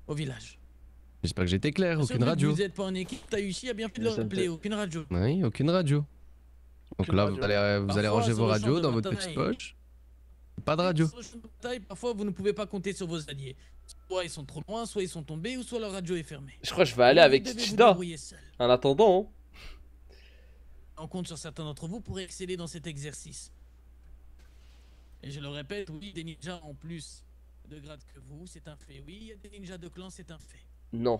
au village. J'espère que j'étais clair, aucune radio. Vous n'êtes pas en équipe, Taïushi a bien fait de le rappeler, aucune radio. Oui, aucune radio. Donc là, vous allez ranger vos radios dans votre petite poche. Pas de radio. Parfois, vous ne pouvez pas compter sur vos alliés. Soit ils sont trop loin, soit ils sont tombés, ou soit leur radio est fermée. Je crois que je vais aller avec Tchida. En attendant. On compte sur certains d'entre vous pour exceller dans cet exercice. Et je le répète, oui, des ninjas en plus de grade que vous, c'est un fait. Oui, il y a des ninjas de clan, c'est un fait. Non.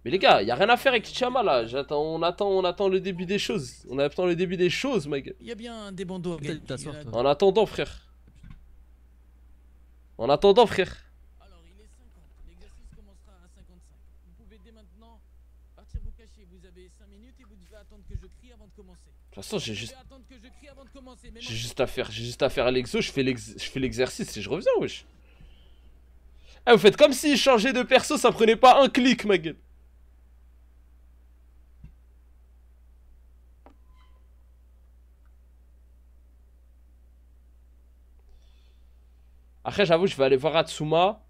Mais les gars, y a rien à faire avec Chama là. On attend le début des choses. On attend le début des choses, ma gueule. Il y a bien des bandeaux à gagner. En attendant, frère. En attendant, frère. Alors, il est 50. L'exercice commencera à 55. Vous pouvez dès maintenant partir vous cacher. Vous avez 5 minutes et vous devez attendre que je crie avant de commencer. De toute façon, j'ai juste à faire l'exo, je fais l'exercice et je reviens, wesh. Eh, vous faites comme si changer de perso, ça prenait pas un clic, ma gueule. Après, j'avoue, je vais aller voir Atsuma.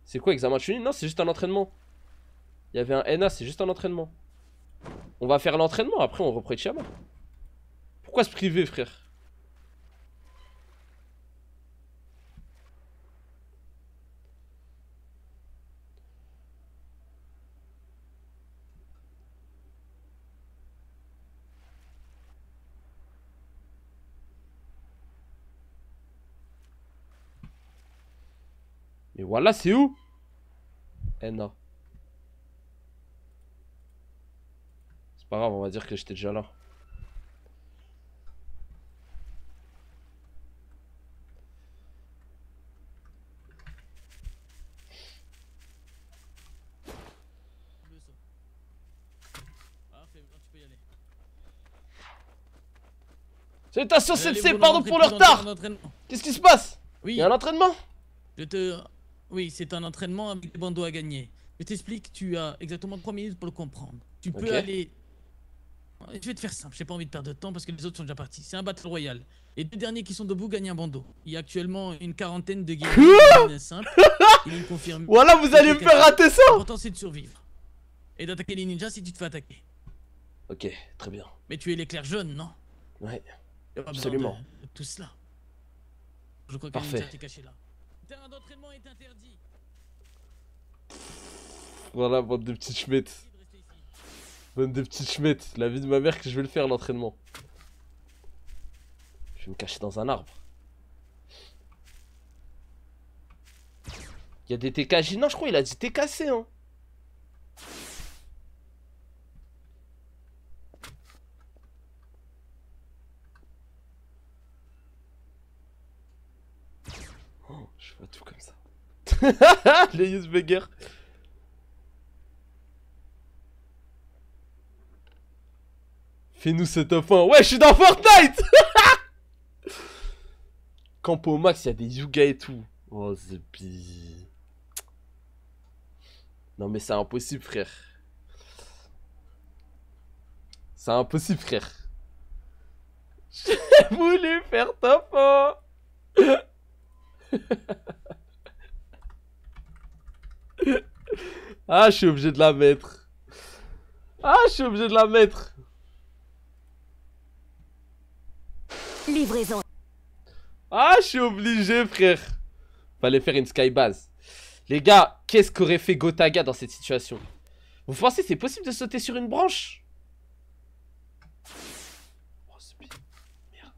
C'est quoi, examen Chunin? Non, c'est juste un entraînement. Il y avait un NA, c'est juste un entraînement. On va faire l'entraînement, après on reprend Chama. Pourquoi se priver, frère? Mais voilà, c'est où? NA. C'est pas grave, on va dire que j'étais déjà là. Salutations CC, pardon pour le retard. Qu'est-ce qui se passe? Oui. Il y a un entraînement? Oui, c'est un entraînement avec des bandeaux à gagner. Je t'explique, tu as exactement 3 minutes pour le comprendre. Tu peux aller... Je vais te faire simple, j'ai pas envie de perdre de temps parce que les autres sont déjà partis. C'est un battle royal. Les 2 derniers qui sont debout gagnent un bandeau. Il y a actuellement une quarantaine de games simples. Il me confirme. Voilà, vous allez me faire rater ça. L'important c'est de survivre. Et d'attaquer les ninjas si tu te fais attaquer. Ok, très bien. Mais tu es l'éclair jaune, non? Ouais, absolument. Tout cela. Je crois que parfait. Ninja t'est caché là. Le terrain d'entraînement est interdit. Voilà, bande de petites schmettes. Bande de petites schmettes. La vie de ma mère que je vais le faire, l'entraînement. Je vais me cacher dans un arbre. Il y a des TKJ. Non, je crois qu'il a dit TKC, hein. Oh, je vois tout comme ça. Les Yusbeger. Fais-nous ce top 1. Ouais, je suis dans Fortnite. Campo Max, il y a des Yuga et tout. Oh, the bee. Non, mais c'est impossible, frère. C'est impossible, frère. J'ai voulu faire top 1. Ah, je suis obligé de la mettre. Ah, je suis obligé de la mettre. Livraison. Ah, je suis obligé, frère. Fallait faire une skybase. Les gars, qu'est-ce qu'aurait fait Gotaga dans cette situation? Vous pensez c'est possible de sauter sur une branche? Oh, c'est bien. Merde.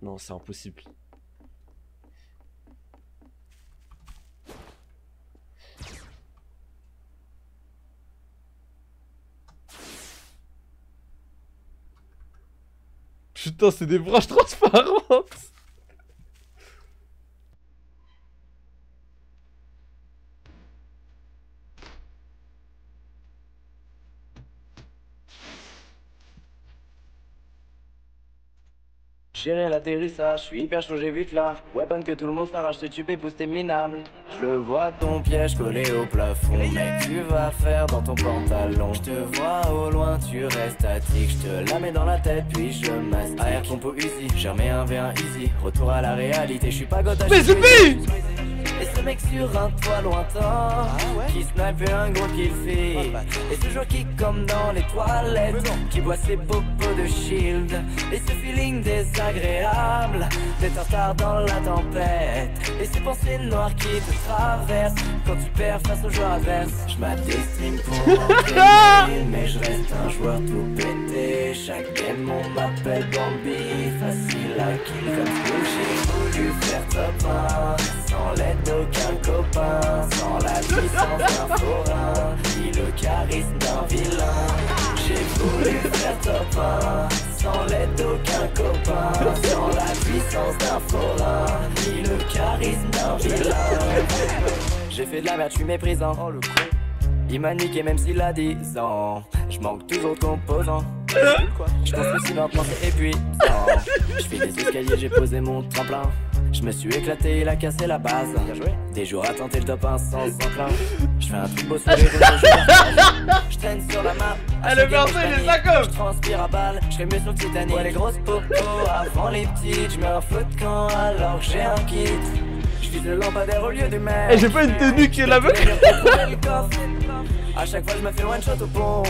Non, c'est impossible. Putain, c'est des branches transparentes. Gérer l'atterrissage, je suis hyper chaud, j'ai vite là. Weapon que tout le monde s'arrache, te tuer, pousse tes minables. Je le vois ton piège collé au plafond. Mais tu vas faire dans ton pantalon. Je te vois au loin, tu restes statique. Je te la mets dans la tête, puis je mastique. AR compo easy, j'ai remis un V1 easy. Retour à la réalité, je suis pas gotache. Mais c'est lui! Et ce mec sur un toit lointain qui snipe un gros kill fait. Et ce joueur qui comme dans les toilettes qui boit ses popos de shield. Et ce feeling désagréable d'être en retard dans la tempête. Et ces pensées noires qui te traversent quand tu perds face aux joueurs adverses. Je m'adestime pour m'entraîner, mais je reste un joueur tout pété. Chaque game on m'appelle Bambi, facile à kill comme ce que j'ai voulu faire top 1. Sans l'aide d'aucun copain, sans la puissance d'un forain, ni le charisme d'un vilain. J'ai voulu faire top 1, sans l'aide d'aucun copain, sans la puissance d'un forain, ni le charisme d'un vilain. J'ai fait de la merde, je suis méprisant. Oh le con. Il m'a niqué même s'il a 10 ans. Je manque toujours de composants. Je construis si lentement c'est épuisant. Je fais des escaliers, j'ai posé mon tremplin. Je me suis éclaté, il a cassé la base. Des jours à tenter le top 1 sans enclin. Je fais un truc beau sur les réseaux. Je traîne sur la map. Le perso il est ça comme. Je transpire à balle, je serai mieux sur le Titanic. Ouais, les grosses popos avant les petites. Je mets un feu de camp alors que j'ai un kit. Je vise le lampadaire au lieu du mec. Et j'ai pas une tenue qui est la même. A chaque fois je me fais one shot au pont.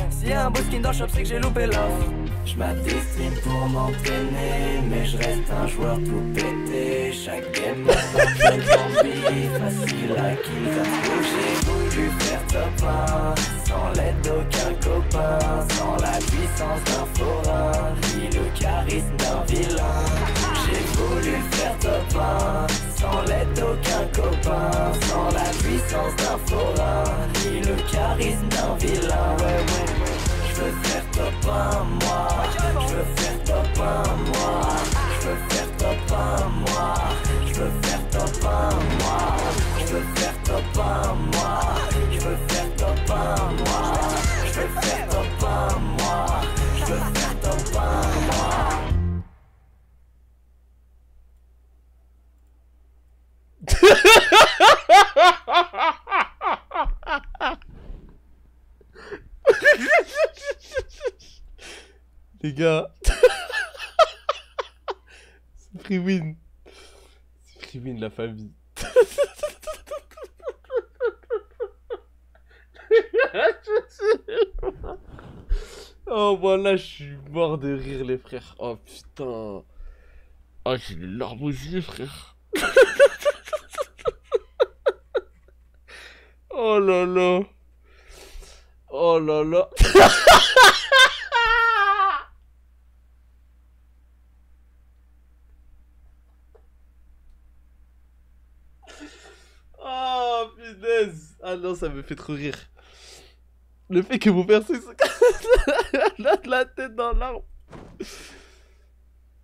S'il y a un beau skin dans le shop c'est que j'ai loupé l'offre. Je m'adestime pour m'entraîner, mais je reste un joueur tout pété. Chaque game on m'appelle Bambi, facile à kill comme que j'ai voulu faire top 1. Sans l'aide d'aucun copain, sans la puissance d'un forain, ni le charisme d'un vilain. J'ai voulu faire top 1, sans l'aide d'aucun copain, sans la puissance d'un forain, ni le charisme d'un vilain. Je veux faire top 1 moi, je veux faire top 1 moi, je veux faire top 1 moi, je veux faire top 1 moi, je veux faire top 1 moi, je veux faire top 1 moi, je veux faire top 1 moi, je veux faire top 1 moi. Les gars, c'est free win. C'est free win la famille. Oh voilà, je suis mort de rire les frères. Oh putain. Oh j'ai les larmes aux yeux frère. Oh là là. Oh là là. Oh punaise. Ah non, ça me fait trop rire. Le fait que mon perso la tête dans l'arbre.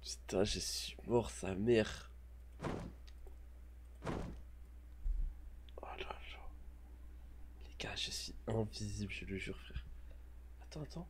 Putain, je suis mort sa mère. Oh là là. Les gars, je suis invisible, je le jure frère. Attends, attends.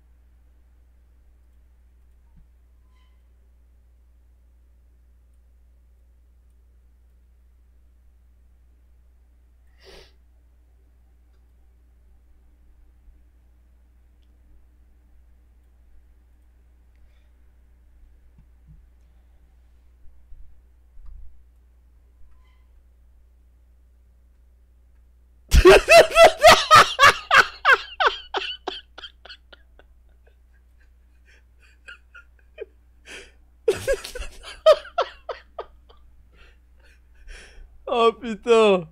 Oh putain.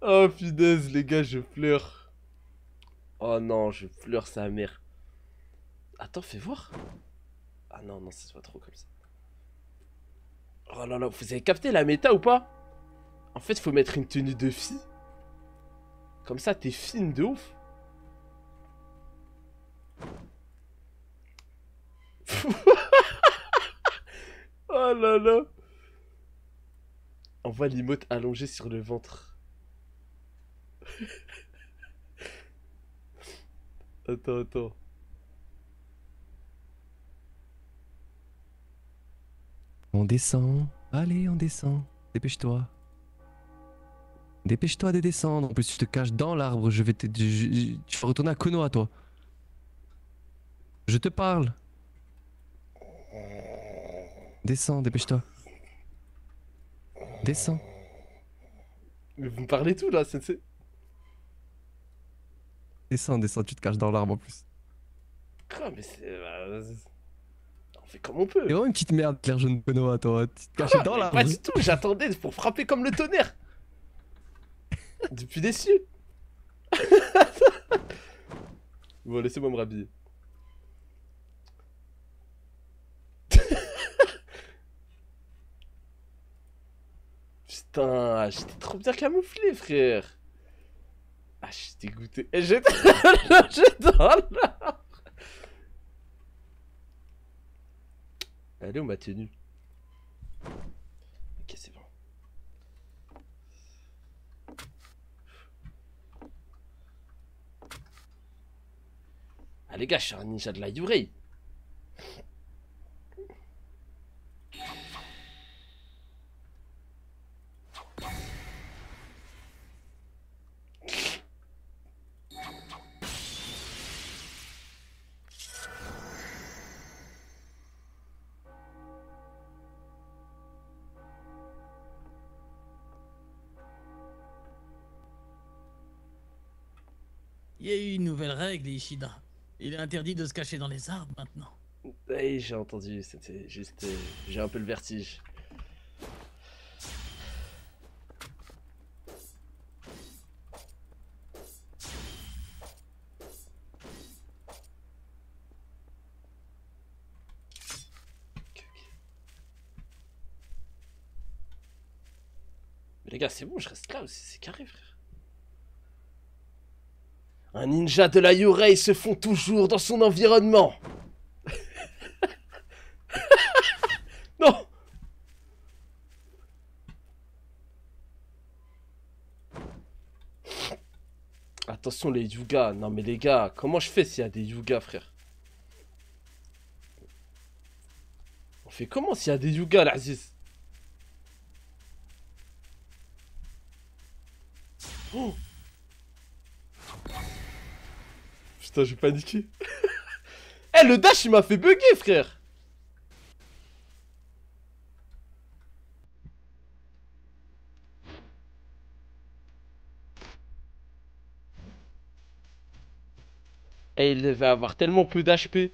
Oh punaise les gars, je pleure. Oh non, je pleure sa mère. Attends, fais voir. Ah non, non, ça se voit trop comme ça. Oh là là, vous avez capté la méta ou pas? En fait, faut mettre une tenue de fille. Comme ça, t'es fine de ouf. Oh là là. On voit l'emote allongé sur le ventre. Attends, attends. On descend. Allez, on descend. Dépêche-toi. Dépêche-toi de descendre. En plus, si je te cache dans l'arbre, je vais te... tu vas retourner à Konoha, toi. Je te parle. Descends, dépêche-toi. Descends. Mais vous me parlez tout là, sensei. Descends, descends, tu te caches dans l'arbre en plus. Quoi, mais c'est... on fait comme on peut. T'es vraiment une petite merde, Claire Jaune Konoha, toi. Tu te cachais dans l'arbre. Pas du tout, j'attendais pour frapper comme le tonnerre. Depuis des cieux. Bon, laissez-moi me rhabiller. Putain, j'étais trop bien camouflé, frère. Ah, je suis dégoûté. Et j'étais dans l'arbre. Elle est où ma tenue? Ok, c'est bon. Ah les gars, je suis un ninja de la Yurei. Il y a eu une nouvelle règle, Ishida. Il est interdit de se cacher dans les arbres maintenant. Oui, j'ai entendu, c'était juste... j'ai un peu le vertige. Mais les gars, c'est bon, je reste là aussi, c'est carré, frère. Un ninja de la Yurei se fond toujours dans son environnement. Non. Attention les yugas. Non mais les gars, comment je fais s'il y a des yugas, frère? On fait comment s'il y a des yugas, l'Aziz? Oh. Putain, j'ai paniqué. Eh, le dash, il m'a fait bugger, frère. Eh, il devait avoir tellement peu d'HP.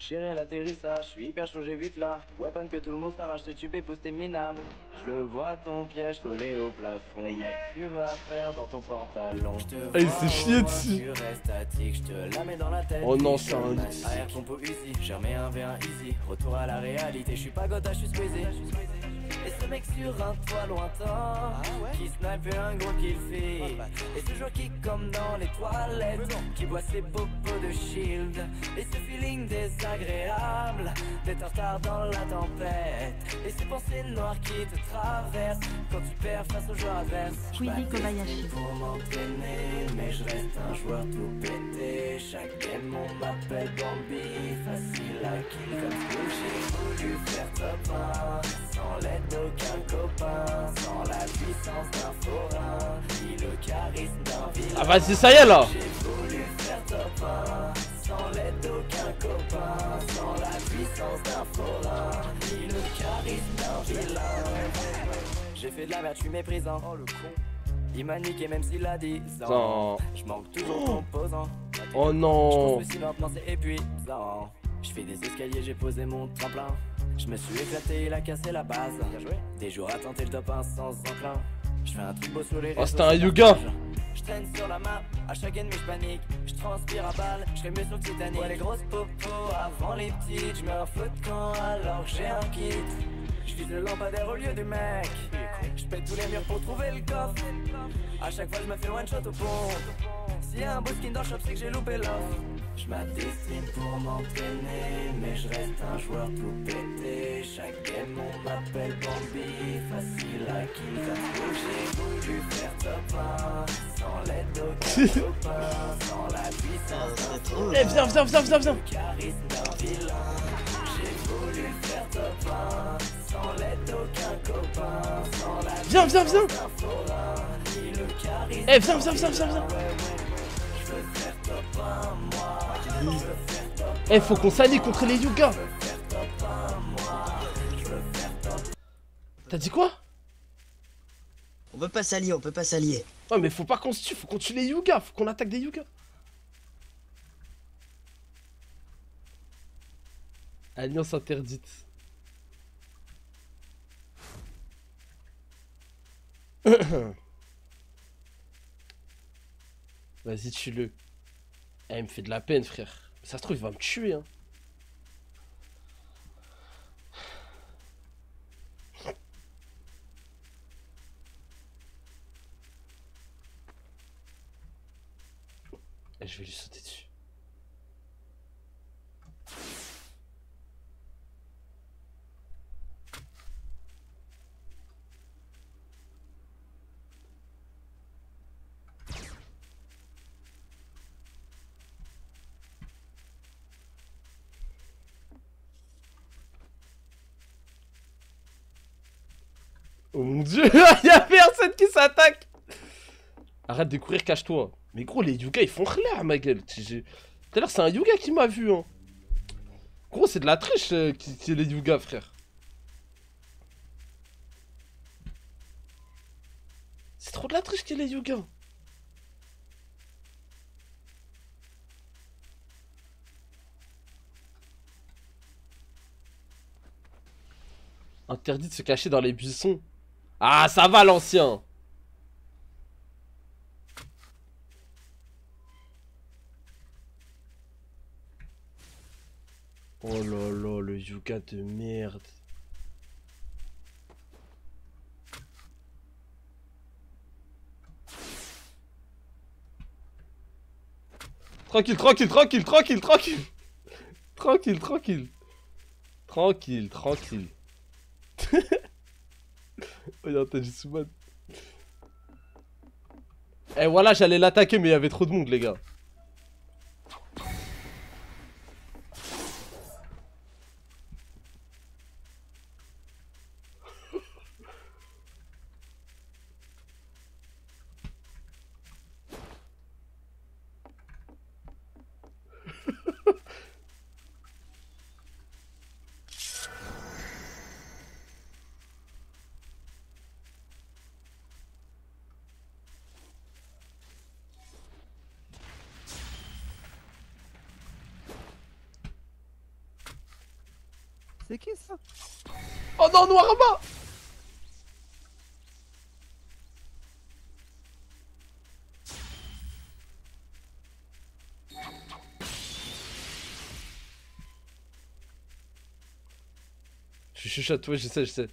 Chérie, l'atterrissage, je suis hyper chaud, j'ai vite là. Weapon que tout le monde s'arrache, te tuer, poster minable. Je le vois ton piège collé au plafond. Tu vas faire dans ton pantalon. Ah, il s'est chié dessus. Tu restes statique, je te la mets dans la tête. Oh non, c'est un Arrière compo easy, j'ai remis un V1 easy. Retour à la réalité, je suis pas Gotha, je suis squeezé. Et ce mec sur un toit lointain qui snipe et un gros kill fait. Et ce joueur qui comme dans les toilettes qui boit ses bobos de shield. Et ce feeling désagréable d'être en retard dans la tempête. Et ces pensées noires qui te traversent quand tu perds face aux joueurs adverses. Squeezie Kobayashi. Pour m'entraîner, mais je reste un joueur tout pété. Chaque game on m'appelle Bambi, facile à kill comme Squeezie. J'ai voulu faire top 1 sans l'aide d'aucun copain, sans la puissance d'un forain, ni le charisme d'un vilain. Ah, vas-y, ça y est là. J'ai voulu faire top 1 sans l'aide d'aucun copain, sans la puissance d'un forain, ni le charisme d'un vilain. J'ai fait de la merde, je suis méprisant. Oh le con. Il m'a niqué même s'il a dit Non. je manque toujours de composants. Oh Je non. construis si lentement c'est épuisant. Je fais des escaliers, j'ai posé mon tremplin. Je me suis éclaté, il a cassé la base. Des jours à tenter le top 1 sans enclin. Je fais un truc beau sur les réseaux. Oh, c'était un Yuga. Je traîne sur la map, à chaque ennemi je panique. Je transpire à balle, je serai mieux sur le Titanic. Ouais les grosses popos avant les petites. Je mets un feu de camp alors que j'ai un kit. Je vise le lampadaire au lieu du mec. Je pète tous les murs pour trouver le coffre. À chaque fois je me fais one shot au pont. S'il y a un beau skin dans le shop c'est que j'ai loupé l'offre. Je m'adestine pour m'entraîner, mais je reste un joueur tout pété. Chaque game on m'appelle Bambi, facile à kill comme j'ai voulu faire top 1 sans l'aide d'aucun copain, sans la puissance d'un Eh, viens. charisme d'un vilain. J'ai voulu faire top Viens, viens, viens. Eh, viens, viens, viens, viens, viens. Eh, faut qu'on s'allie contre les Yuga. T'as dit quoi? On peut pas s'allier, on peut pas s'allier. Ouais, mais faut pas qu'on se tue, faut qu'on tue les Yuga, faut qu'on attaque des Yuga. Alliance interdite. Vas-y, tue-le. Eh, il me fait de la peine, frère. Ça se trouve, il va me tuer, hein. Et je vais lui sauter dessus. Oh mon dieu, il y a personne qui s'attaque. Arrête de courir, cache-toi. Mais gros, les Yuga, ils font clair, ma gueule. Tout à l'heure, c'est un Yuga qui m'a vu, hein. Gros, c'est de la triche qui est les Yuga, frère. C'est trop de la triche qui est les Yuga. Interdit de se cacher dans les buissons. Ah, ça va, l'ancien. Oh là là, le Yuga de merde. Tranquille, tranquille, tranquille, tranquille, tranquille. Tranquille, tranquille. Tranquille, tranquille. Regarde, t'as juste Suman. Eh voilà, j'allais l'attaquer, mais il y avait trop de monde, les gars. C'est qui ça? Oh non, Noirama! Je chuchote, ouais, je sais, je sais.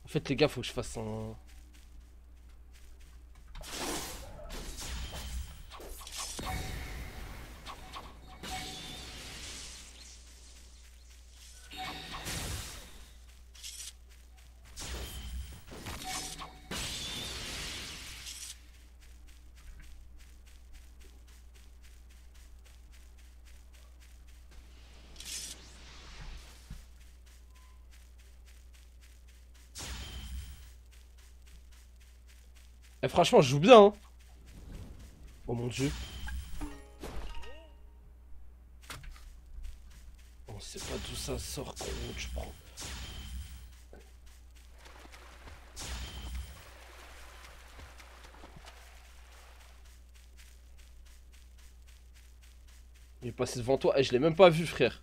En fait, les gars, faut que je fasse un... Eh, franchement, je joue bien, hein. Oh mon dieu. On sait pas d'où ça sort, gros, tu prends. Il est passé devant toi. Eh, je l'ai même pas vu, frère.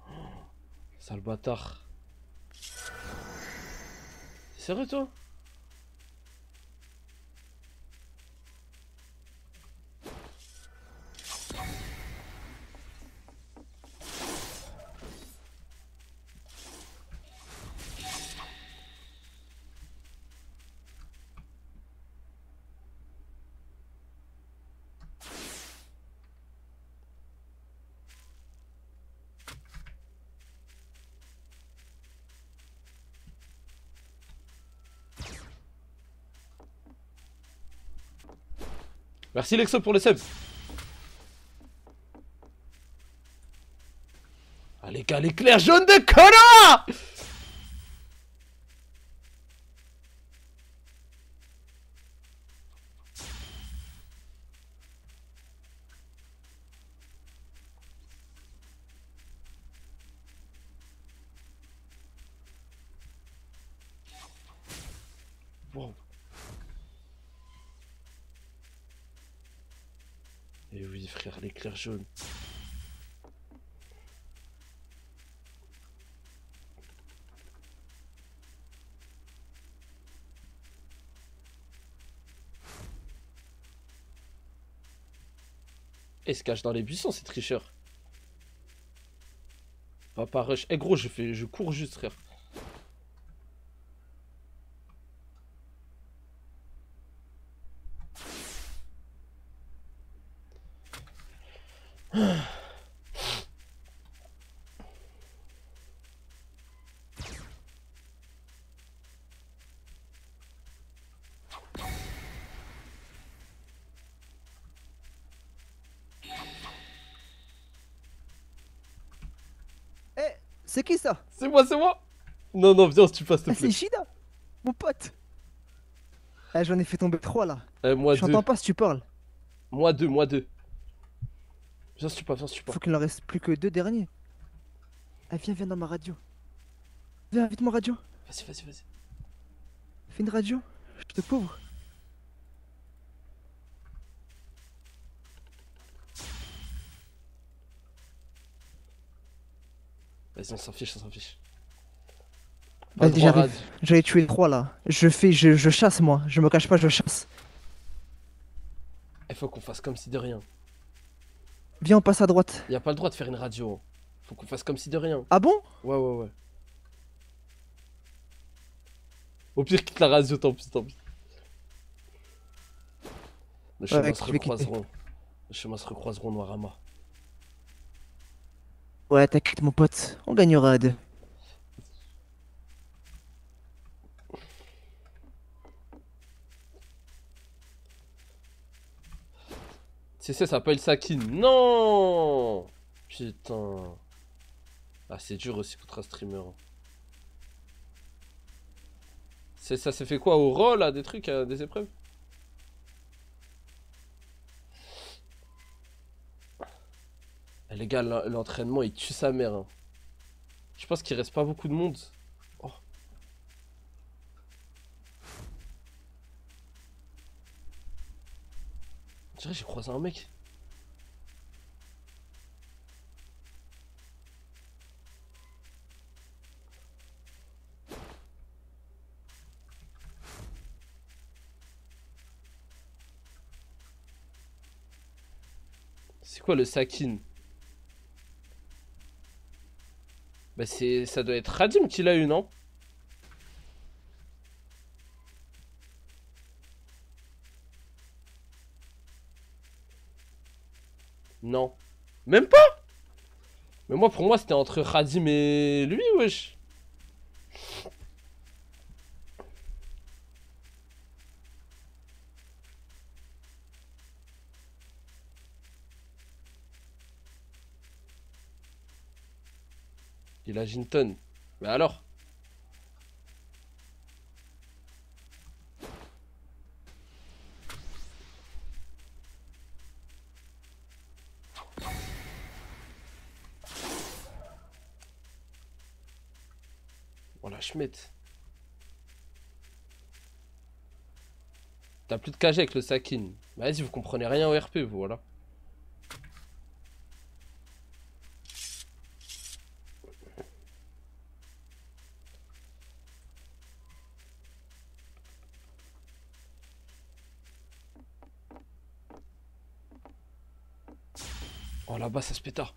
Oh, sale bâtard. T'es sérieux, toi? Merci Lexo pour le sub. Ah les gars, l'éclair jaune de Konoha. Wow. Et oui frère, l'éclair jaune. Il se cache dans les buissons, ces tricheurs. Va pas rush. Eh gros, je cours juste, frère. Eh, c'est qui ça? C'est moi, c'est moi. Non, non, viens, si tu passes, s'il Ah, te plaît. c'est Shida, mon pote. Ah, j'en ai fait tomber 3 là. Moi Je deux. t'entends pas si tu parles. Moi deux, moi deux. Viens, si tu pas, viens, si tu pas. Faut qu'il en reste plus que 2 derniers. Ah, viens dans ma radio. Viens, vite ma radio. Vas-y, vas-y, vas-y. Fais une radio. Je te pauvre. Vas-y, on s'en fiche, on s'en fiche. Vas-y, j'arrive. J'allais tuer 3 là. Je chasse moi. Je me cache pas, je chasse. Il faut qu'on fasse comme si de rien. Viens, on passe à droite. Y a pas le droit de faire une radio. Faut qu'on fasse comme si de rien. Ah bon? Ouais, ouais, ouais. Au pire, quitte la radio, tant pis, tant pis. Les chemins Ouais, se je vais quitter. recroiseront. Les chemins se recroiseront, Noirama. Ouais, t'inquiète mon pote. On gagnera à 2. C'est ça s'appelle Sakin. Non. Putain. Ah, c'est dur aussi contre un streamer. Ça s'est fait quoi au roll, là, des trucs, des épreuves? Eh, les gars, l'entraînement, il tue sa mère. Hein. Je pense qu'il reste pas beaucoup de monde. Oh. Je dirais, j'ai croisé un mec. C'est quoi le Sakin? Bah ça doit être Radim qui l'a eu, non? Non. Même pas? Mais moi, pour moi, c'était entre Radim et lui, wesh. Il a Jinton. Mais alors? Oh la schmette. T'as plus de KG avec le Sakin. Bah vas-y, vous comprenez rien au RP, vous, voilà. Oh là-bas, ça se pétard.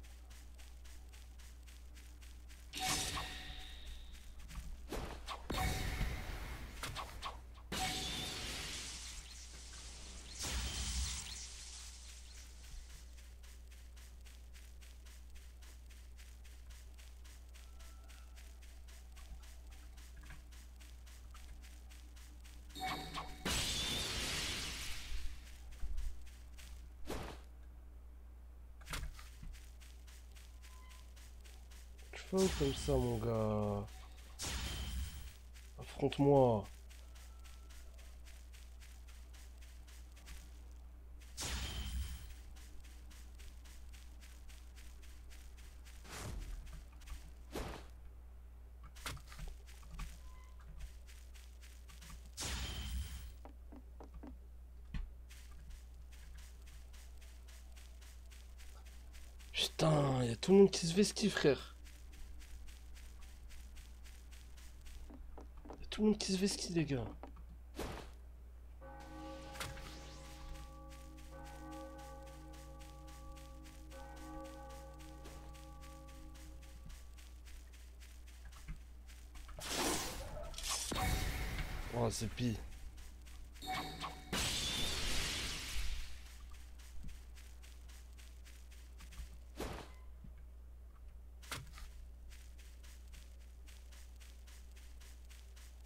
Pas comme ça, mon gars. Affronte-moi. Putain, y'a tout le monde qui se vestit, frère. Y'a tout le monde qui se vestit, les gars. Oh, c'est pire.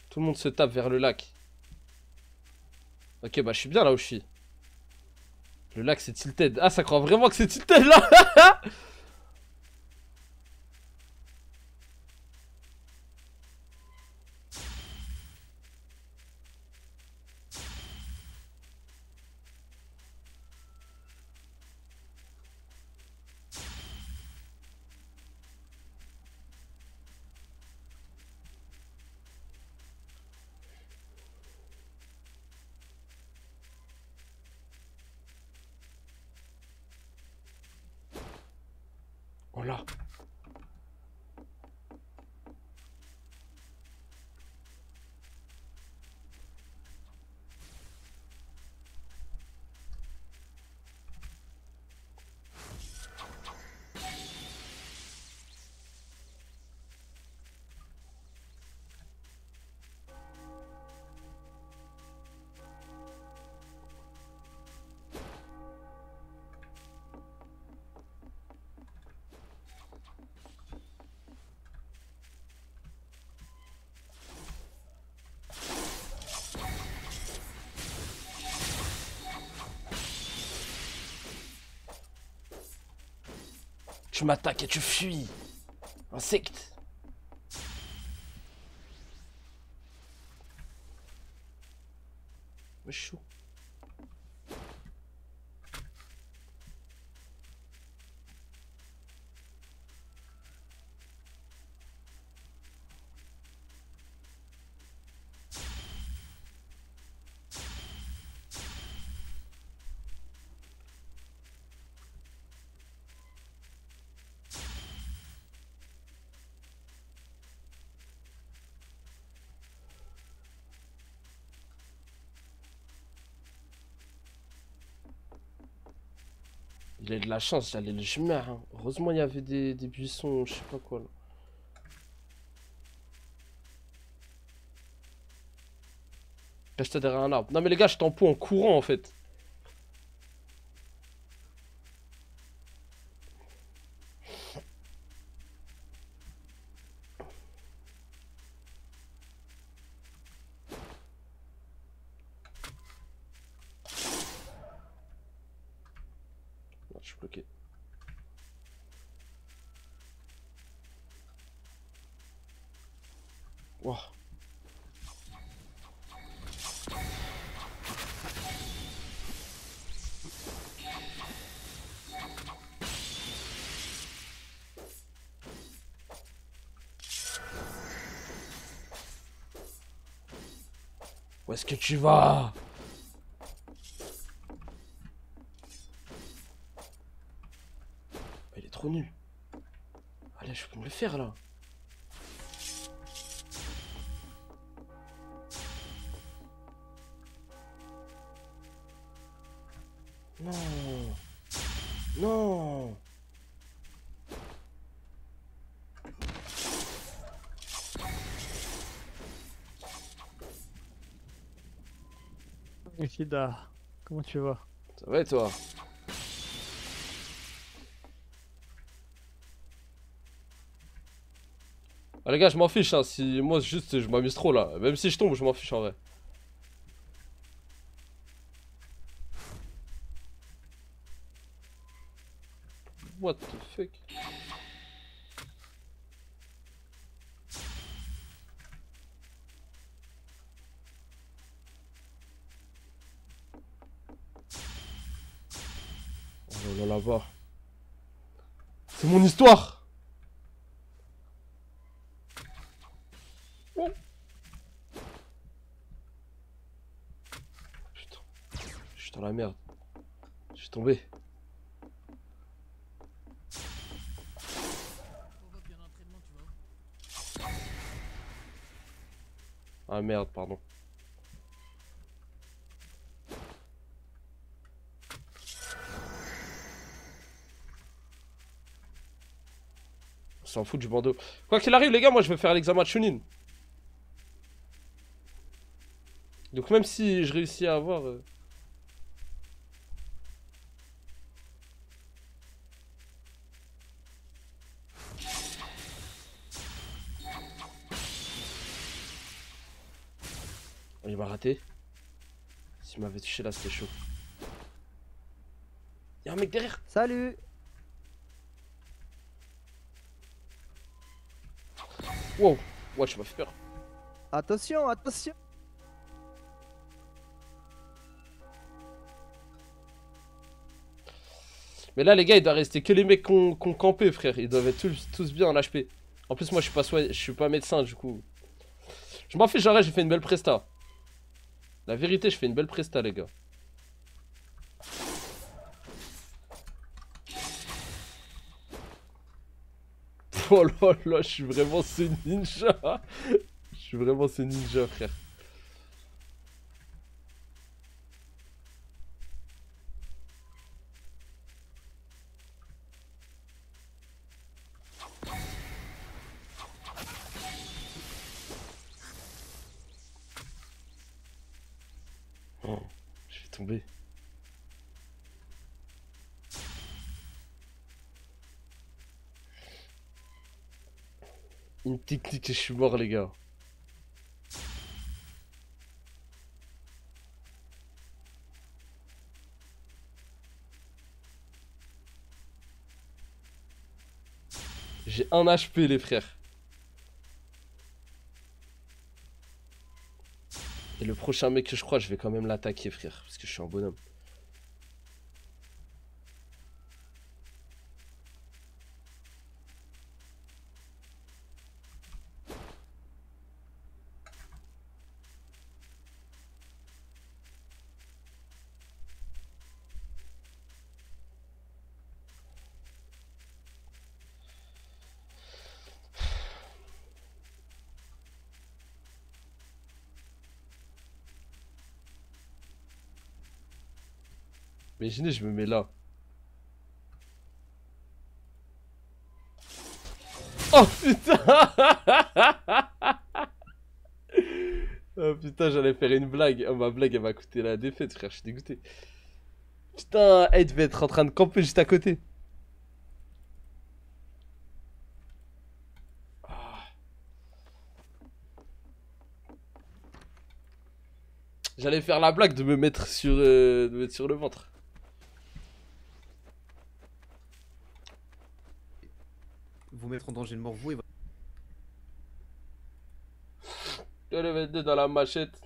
Tout le monde se tape vers le lac. Ok, bah je suis bien là où je suis. Le lac c'est tilted. Ah, ça croit vraiment que c'est tilted là. Oh là. Tu m'attaques et tu fuis. Insecte. Ouais, chaud. Il a de la chance, j'allais le chemin. Hein. Heureusement, il y avait des buissons, je sais pas quoi là. Cache-toi derrière un arbre. Non, mais les gars, je t'empoue en courant en fait. Non, je suis bloqué. Wow. Où est-ce que tu vas? Il est trop nul. Allez, je peux me le faire là. Non. Non. Ishida, comment tu vas? Ça va et toi? Ah les gars, je m'en fiche, hein. Si moi juste je m'amuse trop là. Même si je tombe, je m'en fiche en vrai. What the fuck? bas. C'est mon histoire. Oh. Putain. Je suis dans la merde. Je suis tombé. Ah merde, pardon. On s'en fout du bandeau. Quoi qu'il arrive les gars, moi je vais faire l'examen de Chunin. Donc même si je réussis à avoir... Il m'a raté. S'il m'avait touché là, c'était chaud. Y'a un mec derrière. Salut. Wow. Ouais, tu m'as fait peur. Attention, attention. Mais là, les gars, il doit rester que les mecs qu'on campé, frère. Ils doivent être tous bien en HP. En plus, moi, je suis pas médecin, du coup. Je m'en fiche, j'arrête, j'ai fait une belle presta. La vérité, je fais une belle presta, les gars. Oh là là, je suis vraiment ce ninja. Je suis vraiment ce ninja, frère. Oh, je vais tomber. Une technique et je suis mort, les gars. J'ai 1 HP, les frères. Et le prochain mec que je crois, je vais quand même l'attaquer, frère. Parce que je suis un bonhomme. Imaginez, je me mets là. Oh putain. Oh putain, j'allais faire une blague. Oh, ma blague, elle m'a coûté la défaite, frère. Je suis dégoûté. Putain, elle devait être en train de camper juste à côté. J'allais faire la blague de me mettre sur le ventre. Vous mettre en danger de mort, vous et votre... Le 22 dans la machette.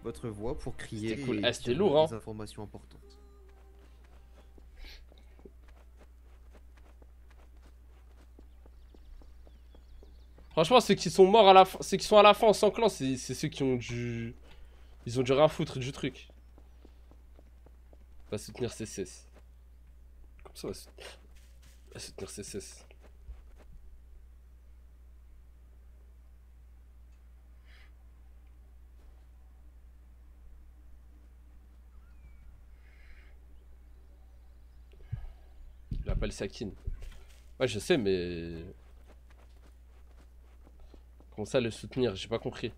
Votre voix pour crier. C'était cool. Et Ah, c'était dire lourd, hein. des informations importantes. Franchement, ceux qui sont morts à la fin, ceux qui sont à la fin en sans clan, c'est ceux qui ont dû... Ils ont dû rien foutre du truc. On va soutenir CCS. Comme ça, on va soutenir CCS. Il appelle Sakin. Ouais, je sais, mais... Comment ça le soutenir? J'ai pas compris.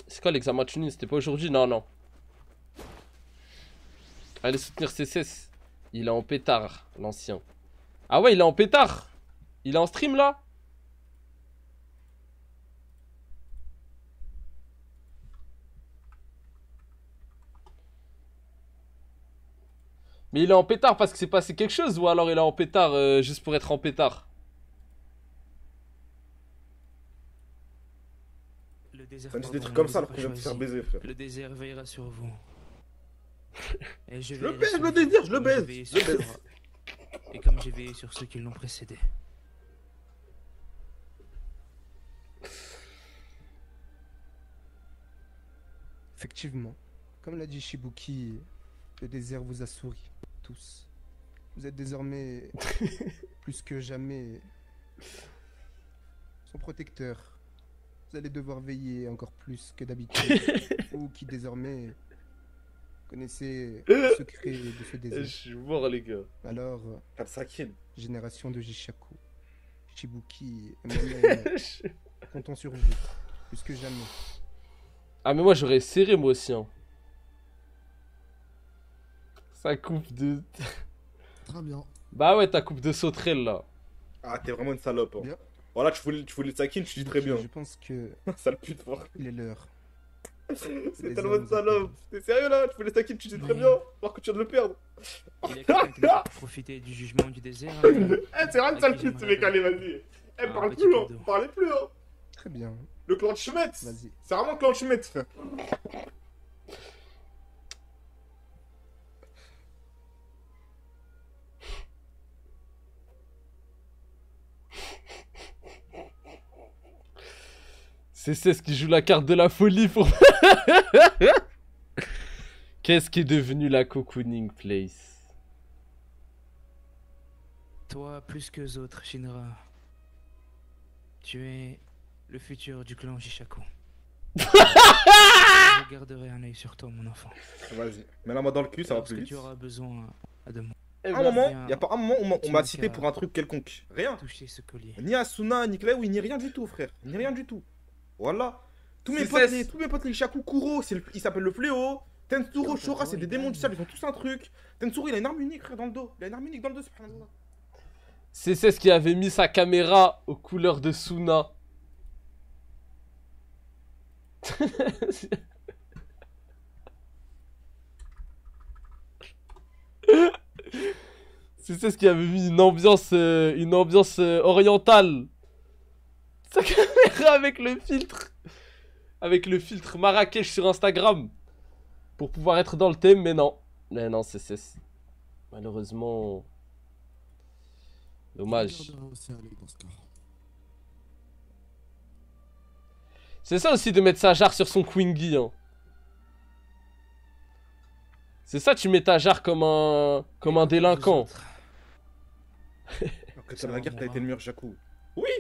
C'est quoi l'examen de tuning? C'était pas aujourd'hui? Non, non. Allez soutenir CCS. Il est en pétard, l'ancien. Ah ouais, il est en pétard. Il est en stream là? Mais il est en pétard parce que c'est passé quelque chose ou alors il est en pétard juste pour être en pétard? Le Ça me dit des trucs comme ça alors qu'on vient de te faire baiser, frère. Le désert veillera sur vous. Et Je le baise, le désir, je le baise. Et comme j'ai veillé sur ceux qui l'ont précédé. Effectivement, comme l'a dit Shibuki, le désert vous a souri, tous. Vous êtes désormais, plus que jamais, son protecteur. Vous allez devoir veiller encore plus que d'habitude. Vous qui désormais connaissez le secret de ce désert. Je suis mort, les gars. Alors, Sakine, génération de Jishaku, Shibuki et moi-même, comptons sur vous, plus que jamais. Ah, mais moi, j'aurais serré, moi aussi. Hein. Ça coupe de... Très bien. Bah ouais, ta coupe de sauterelle, là. ah, t'es vraiment une salope. Hein. Bien. Voilà, tu voulais Sakine, tu dis très bien. Je pense que Sale pute, fort. il est l'heure. C'est tellement une salope. T'es sérieux là? Tu voulais Sakine, tu dis très bien. Alors que tu viens de le perdre. Il y a quelqu'un qui peut profiter du jugement du désert. C'est vraiment une sale pute, ce mec, allez, vas-y. Eh, parle plus, hein. Parlez plus, hein. Très bien. Le clan de Schmetz. Vas-y. C'est vraiment le clan de Schmetz, frère. C'est ce qui joue la carte de la folie pour... Qu'est-ce qui est devenu la cocooning place? Toi, plus que autres, Shinra. Tu es le futur du clan Jishaku. Je garderai un œil sur toi, mon enfant. Vas-y, mets-la-moi dans le cul, ça va plus Lorsque vite. tu auras besoin de moi. À un moment, y a pas un moment où on m'a cité pour un truc quelconque. Rien. Toucher ce collier. Ni Asuna, ni Clay, ni rien du tout, frère. Ni rien du tout. Voilà. Tous mes potes, les Shaku Kuro, il s'appelle le fléau. Tensuro, Shora, c'est des démons du sable, ils ont tous un truc. Tensuro, il a une arme unique, frère, dans le dos. Il a une arme unique dans le dos, subhanallah. C'est ce qui avait mis sa caméra aux couleurs de Suna. C'est ce qui avait mis une ambiance orientale. Sa caméra avec le filtre. Avec le filtre Marrakech sur Instagram. Pour pouvoir être dans le thème, mais non. Mais non, c'est... Malheureusement... Dommage. C'est ça aussi de mettre sa jarre sur son Quingy, hein. C'est ça, tu mets ta jarre comme un délinquant. Alors que t'as la guerre, t'as été le meilleur Shaku. Oui.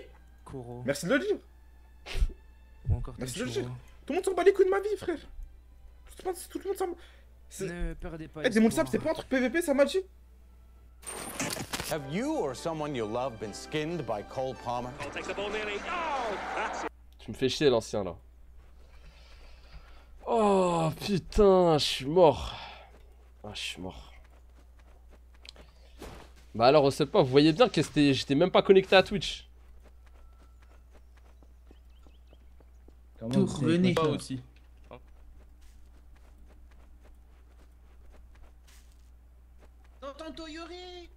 Kuro. Merci de le dire. Ou encore Merci de le dire. Tout le monde s'en bat les couilles de ma vie, frère. Tout le monde s'en bat. Ne perdez pas. Eh, Demon Sable, c'est pas un truc PVP, ça m'a dit. Have you or someone you love been skinned by Cole Palmer? Tu me fais chier, l'ancien, là. Oh, putain, je suis mort. Ah, je suis mort. Bah alors, on sait pas, vous voyez bien que j'étais même pas connecté à Twitch. Tout revenez pas aussi. Tonton Yuri.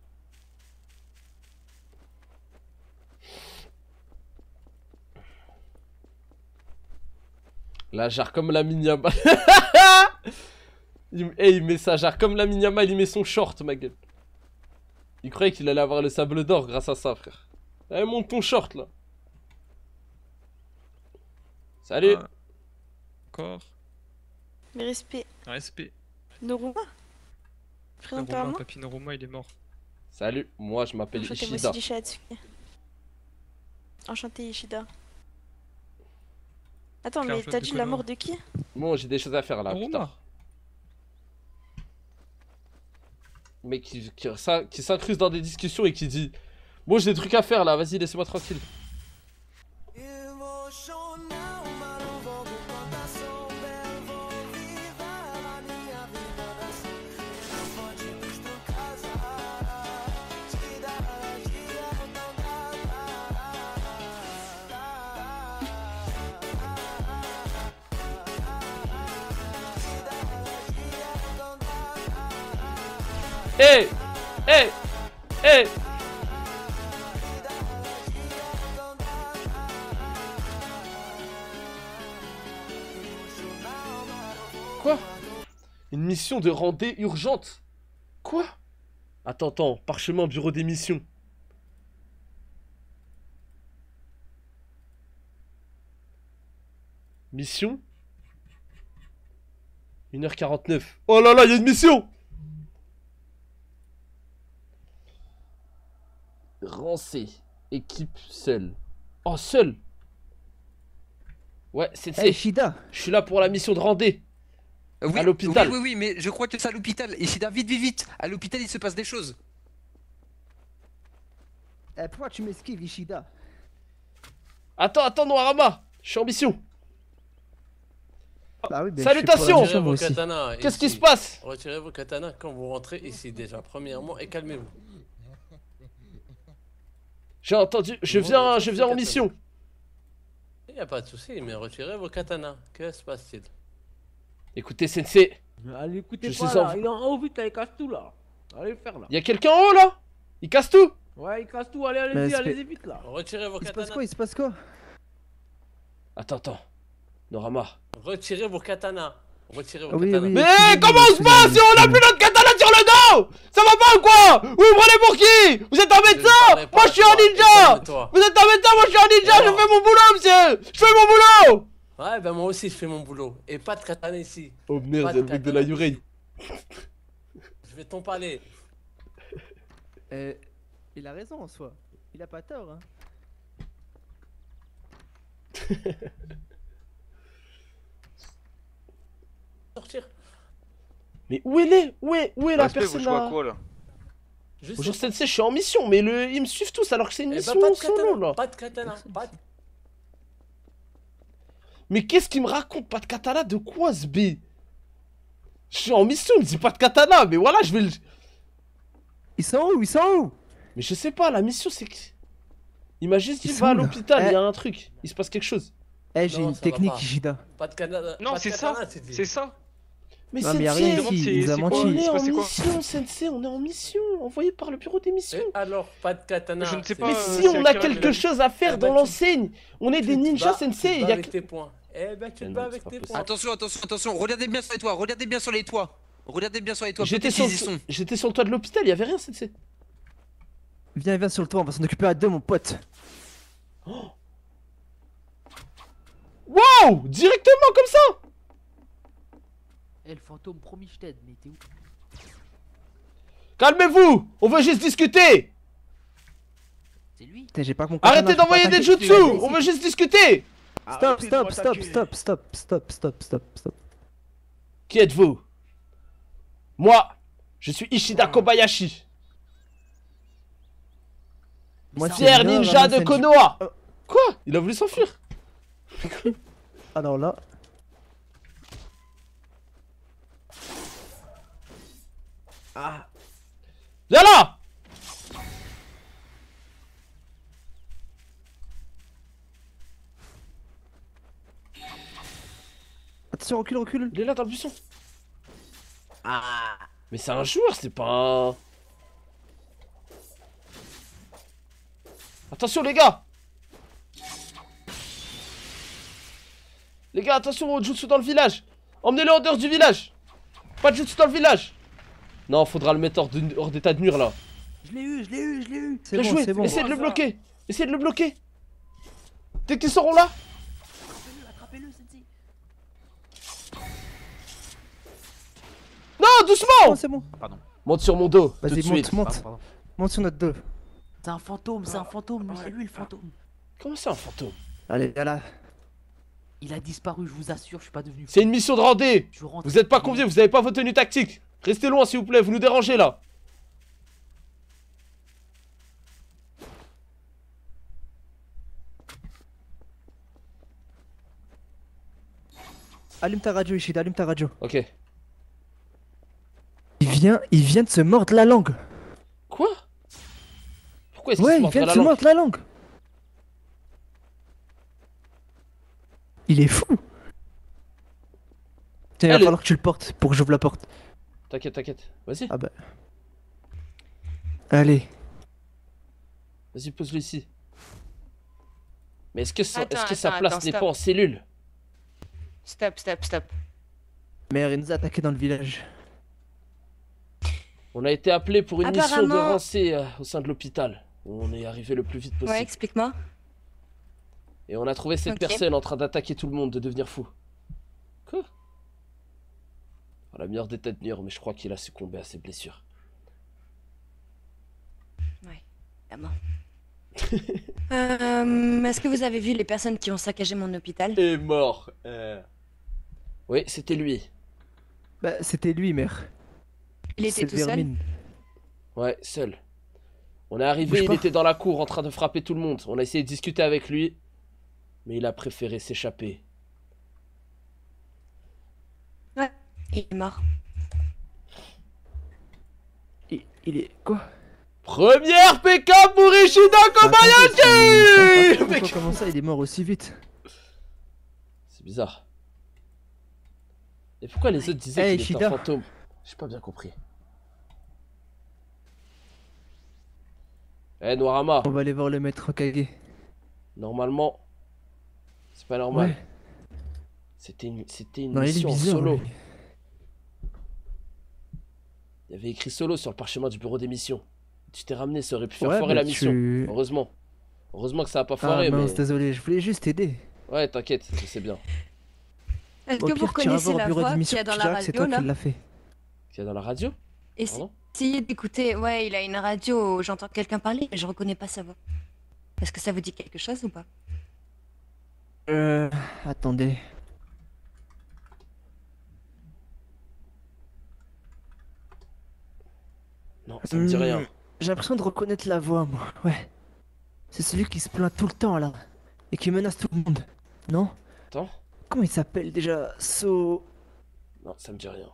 La jarre comme la Minyama. Il met sa jarre comme la Minyama, il met son short, ma gueule. Il croyait qu'il allait avoir le sable d'or grâce à ça, frère. Allez, monte ton short, là. Salut. Ah, encore. Mais respect. Respect. Noruma. Présente-toi. Papy Noruma, il est mort. Salut, moi je m'appelle Enchanté, Ishida. moi aussi Shihatsuki. Enchanté Ishida. Attends, mais t'as dit la mort de qui? Bon, j'ai des choses à faire là, plus tard. Mais qui s'incruste dans des discussions et qui dit bon, j'ai des trucs à faire là, vas-y, laissez-moi tranquille. Hey! Hey! Hey! Une mission de rendez urgente. Quoi? Attends, parchemin bureau des missions. Mission 1h49. Oh là là, il y a une mission! Rancé. Équipe seule. Oh, seul! Ouais, c'est Hey, Ishida. Je suis là pour la mission de rendez. Oui, à l'hôpital. Oui, mais je crois que c'est à l'hôpital. Ishida, vite. À l'hôpital, il se passe des choses. Eh, pourquoi tu m'esquives, Ishida? Attends, Noirama. Je suis en mission. Bah oui, salutations. Katana. Qu'est-ce qui se passe? Retirez vos katanas quand vous rentrez ici déjà, premièrement, et calmez-vous. J'ai entendu, je viens en mission. Il n'y a pas de souci, mais retirez vos katanas. Que se passe-t-il? Écoutez, Sensei. Allez, écoutez Je pas sais là, en- il est en haut, vite, là, il casse tout là. Allez le faire là. Il y a quelqu'un en haut là? Il casse tout? Ouais, il casse tout, allez, Mais allez-y, c'est- allez-y vite là. Retirez vos Il se katanas. passe quoi? Il se passe quoi? Attends. Norama. Retirez vos katanas. Retirez vos Oui, katanas. oui. Mais comment on se passe si on a plus notre katana sur le dos? Ça va pas ou quoi? Vous me prenez pour qui? Vous êtes un médecin? Moi je suis un ninja! Vous êtes un médecin, moi je suis un ninja, je fais mon boulot monsieur! Je fais mon boulot! Ouais, ben moi aussi je fais mon boulot. Et pas de katana ici. Oh merde, Pas il y a le mec de la Yurei. Je vais t'en parler. Il a raison en soi. Il a pas tort, hein. Sortir. Mais où elle est? Où est la Respect, vous personne jouez à là? quoi là? Bonjour Sensei, je suis en mission, mais ils me suivent tous alors que c'est une Eh ben, mission pas de solo katana, là. pas de katana, pas de... Mais qu'est-ce qu'il me raconte? Pas de katana de quoi ce B? Je suis en mission, il me dit pas de katana, mais voilà, je vais le... Ils sont où? Mais je sais pas, la mission c'est que... Il m'a juste dit Ils va sont à où, là? l'hôpital, il y a Eh. un truc, il se passe quelque chose. Eh, j'ai Non, une ça va technique, pas. Ishida. Pas de katana. Non, pas de c'est ça, katana, c'est dit. c'est ça. Mais Non, mais y a rien Sensei, ici, il nous a c'est menti. quoi on Il est se en passait quoi mission, Sensei, on est en mission, envoyé par le bureau des missions. Et alors, pas de katana. Je ne sais c'est- pas, Mais c'est si on a quel quelque âge chose à faire Eh ben, dans tu- l'enseigne, on est des Tu te ninjas, bats- tu Sensei, te il bats y a... avec tes points. Eh ben, tu te bats avec tes points. Attention. Regardez bien sur les toits. Regardez bien sur les toits. J'étais Peut-être sur, qu'ils y sont. j'étais sur le toit de l'hôpital, il y avait rien, Sensei. Viens sur le toit, on va s'en occuper à deux, mon pote. Wow! Directement comme ça! Eh, le fantôme, promis, je t'aide, mais t'es où? Calmez-vous! On veut juste discuter! C'est lui? Putain, j'ai pas compris. Arrêtez d'envoyer des jutsu! On veut juste discuter! Stop. Qui êtes-vous? Moi, je suis Ishida Kobayashi. Moi, Fier ninja de Konoha! Quoi? Il a voulu s'enfuir. Alors là. Viens là! Attention, recule. Il est là dans le buisson. Mais c'est un joueur, c'est pas un... Attention les gars! Les gars, attention au jutsu dans le village! Emmenez-le en dehors du village! Pas de jutsu dans le village! Non, faudra le mettre hors d'état de nuire là. Je l'ai eu. C'est Bien bon, joué. c'est bon. Essayez de le bloquer! Essayez de le bloquer! Dès qu'ils seront là! Attrapez-le, Sensei. Non, doucement! Oh, c'est bon. Monte sur mon dos, tout de Vas-y, suite. monte. Monte sur notre dos. C'est un fantôme, lui, c'est lui le fantôme. Comment c'est un fantôme? Allez, viens là. Il a disparu, je vous assure, je suis pas devenu fou. C'est une mission de rendez! Je rentre. Vous êtes pas conviés, vous avez pas vos tenues tactiques! Restez loin s'il vous plaît, vous nous dérangez là! Allume ta radio, Ishida, allume ta radio. Ok. Il vient de se mordre la langue. Quoi? Pourquoi est-ce qu'il Ouais, se il mordrait vient de la se langue? mordre la langue. Il est fou. Tiens, il va Allez. falloir que tu le portes pour que j'ouvre la porte. T'inquiète, vas-y. Ah bah. Allez. Vas-y, pose-le ici. Mais est-ce que sa Attends, place n'est pas en cellule? Stop. Mère, il nous a attaqué dans le village. On a été appelé pour une mission de Apparemment- rancée au sein de l'hôpital. On est arrivé le plus vite possible. Ouais, explique-moi. Et on a trouvé cette Ok. personne en train d'attaquer tout le monde, de devenir fou. Quoi? La meilleure des têtes dures, mais je crois qu'il a succombé à ses blessures. Ouais, évidemment. Est-ce que vous avez vu les personnes qui ont saccagé mon hôpital? Et mort. Oui, c'était lui. Bah, c'était lui, mère. Il était C'est tout seul? Vermine. Ouais, seul. On est arrivé, Bouge il pas. était dans la cour en train de frapper tout le monde. On a essayé de discuter avec lui, mais il a préféré s'échapper. Ouais, il est mort. Il est... Quoi? Première PK pour Ishida Kobayashi! Comment ça, il est mort aussi vite? C'est bizarre. Et pourquoi les autres disaient Hey, qu'il était Ishida. un fantôme? J'ai pas bien compris. Eh, Noirama. On va aller voir le maître Kage. Normalement, c'est pas normal. Ouais. C'était une Non, il est mission en bizarre, solo. lui. Il y avait écrit solo sur le parchemin du bureau d'émission. Tu t'es ramené, ça aurait pu faire Ouais, foirer bah la mission. tu- Heureusement. Heureusement que ça a pas Ah foiré, mince, mais... désolé, je voulais juste t'aider. Ouais, t'inquiète, je sais bien. Est-ce Au que pire, vous tu iras connaissez voir au la bureau voix d'émission, qu'il y a dans tu la diras que c'est radio toi là? qui l'as fait. Qu'il y a dans la radio? Pardon? Essayez d'écouter. Ouais, il a une radio où j'entends quelqu'un parler, mais je reconnais pas sa voix. Est-ce que ça vous dit quelque chose ou pas? Attendez. Non, ça me dit rien. J'ai l'impression de reconnaître la voix, moi. Ouais. C'est celui qui se plaint tout le temps, là. Et qui menace tout le monde. Non? Attends. Comment il s'appelle déjà? Non, ça me dit rien.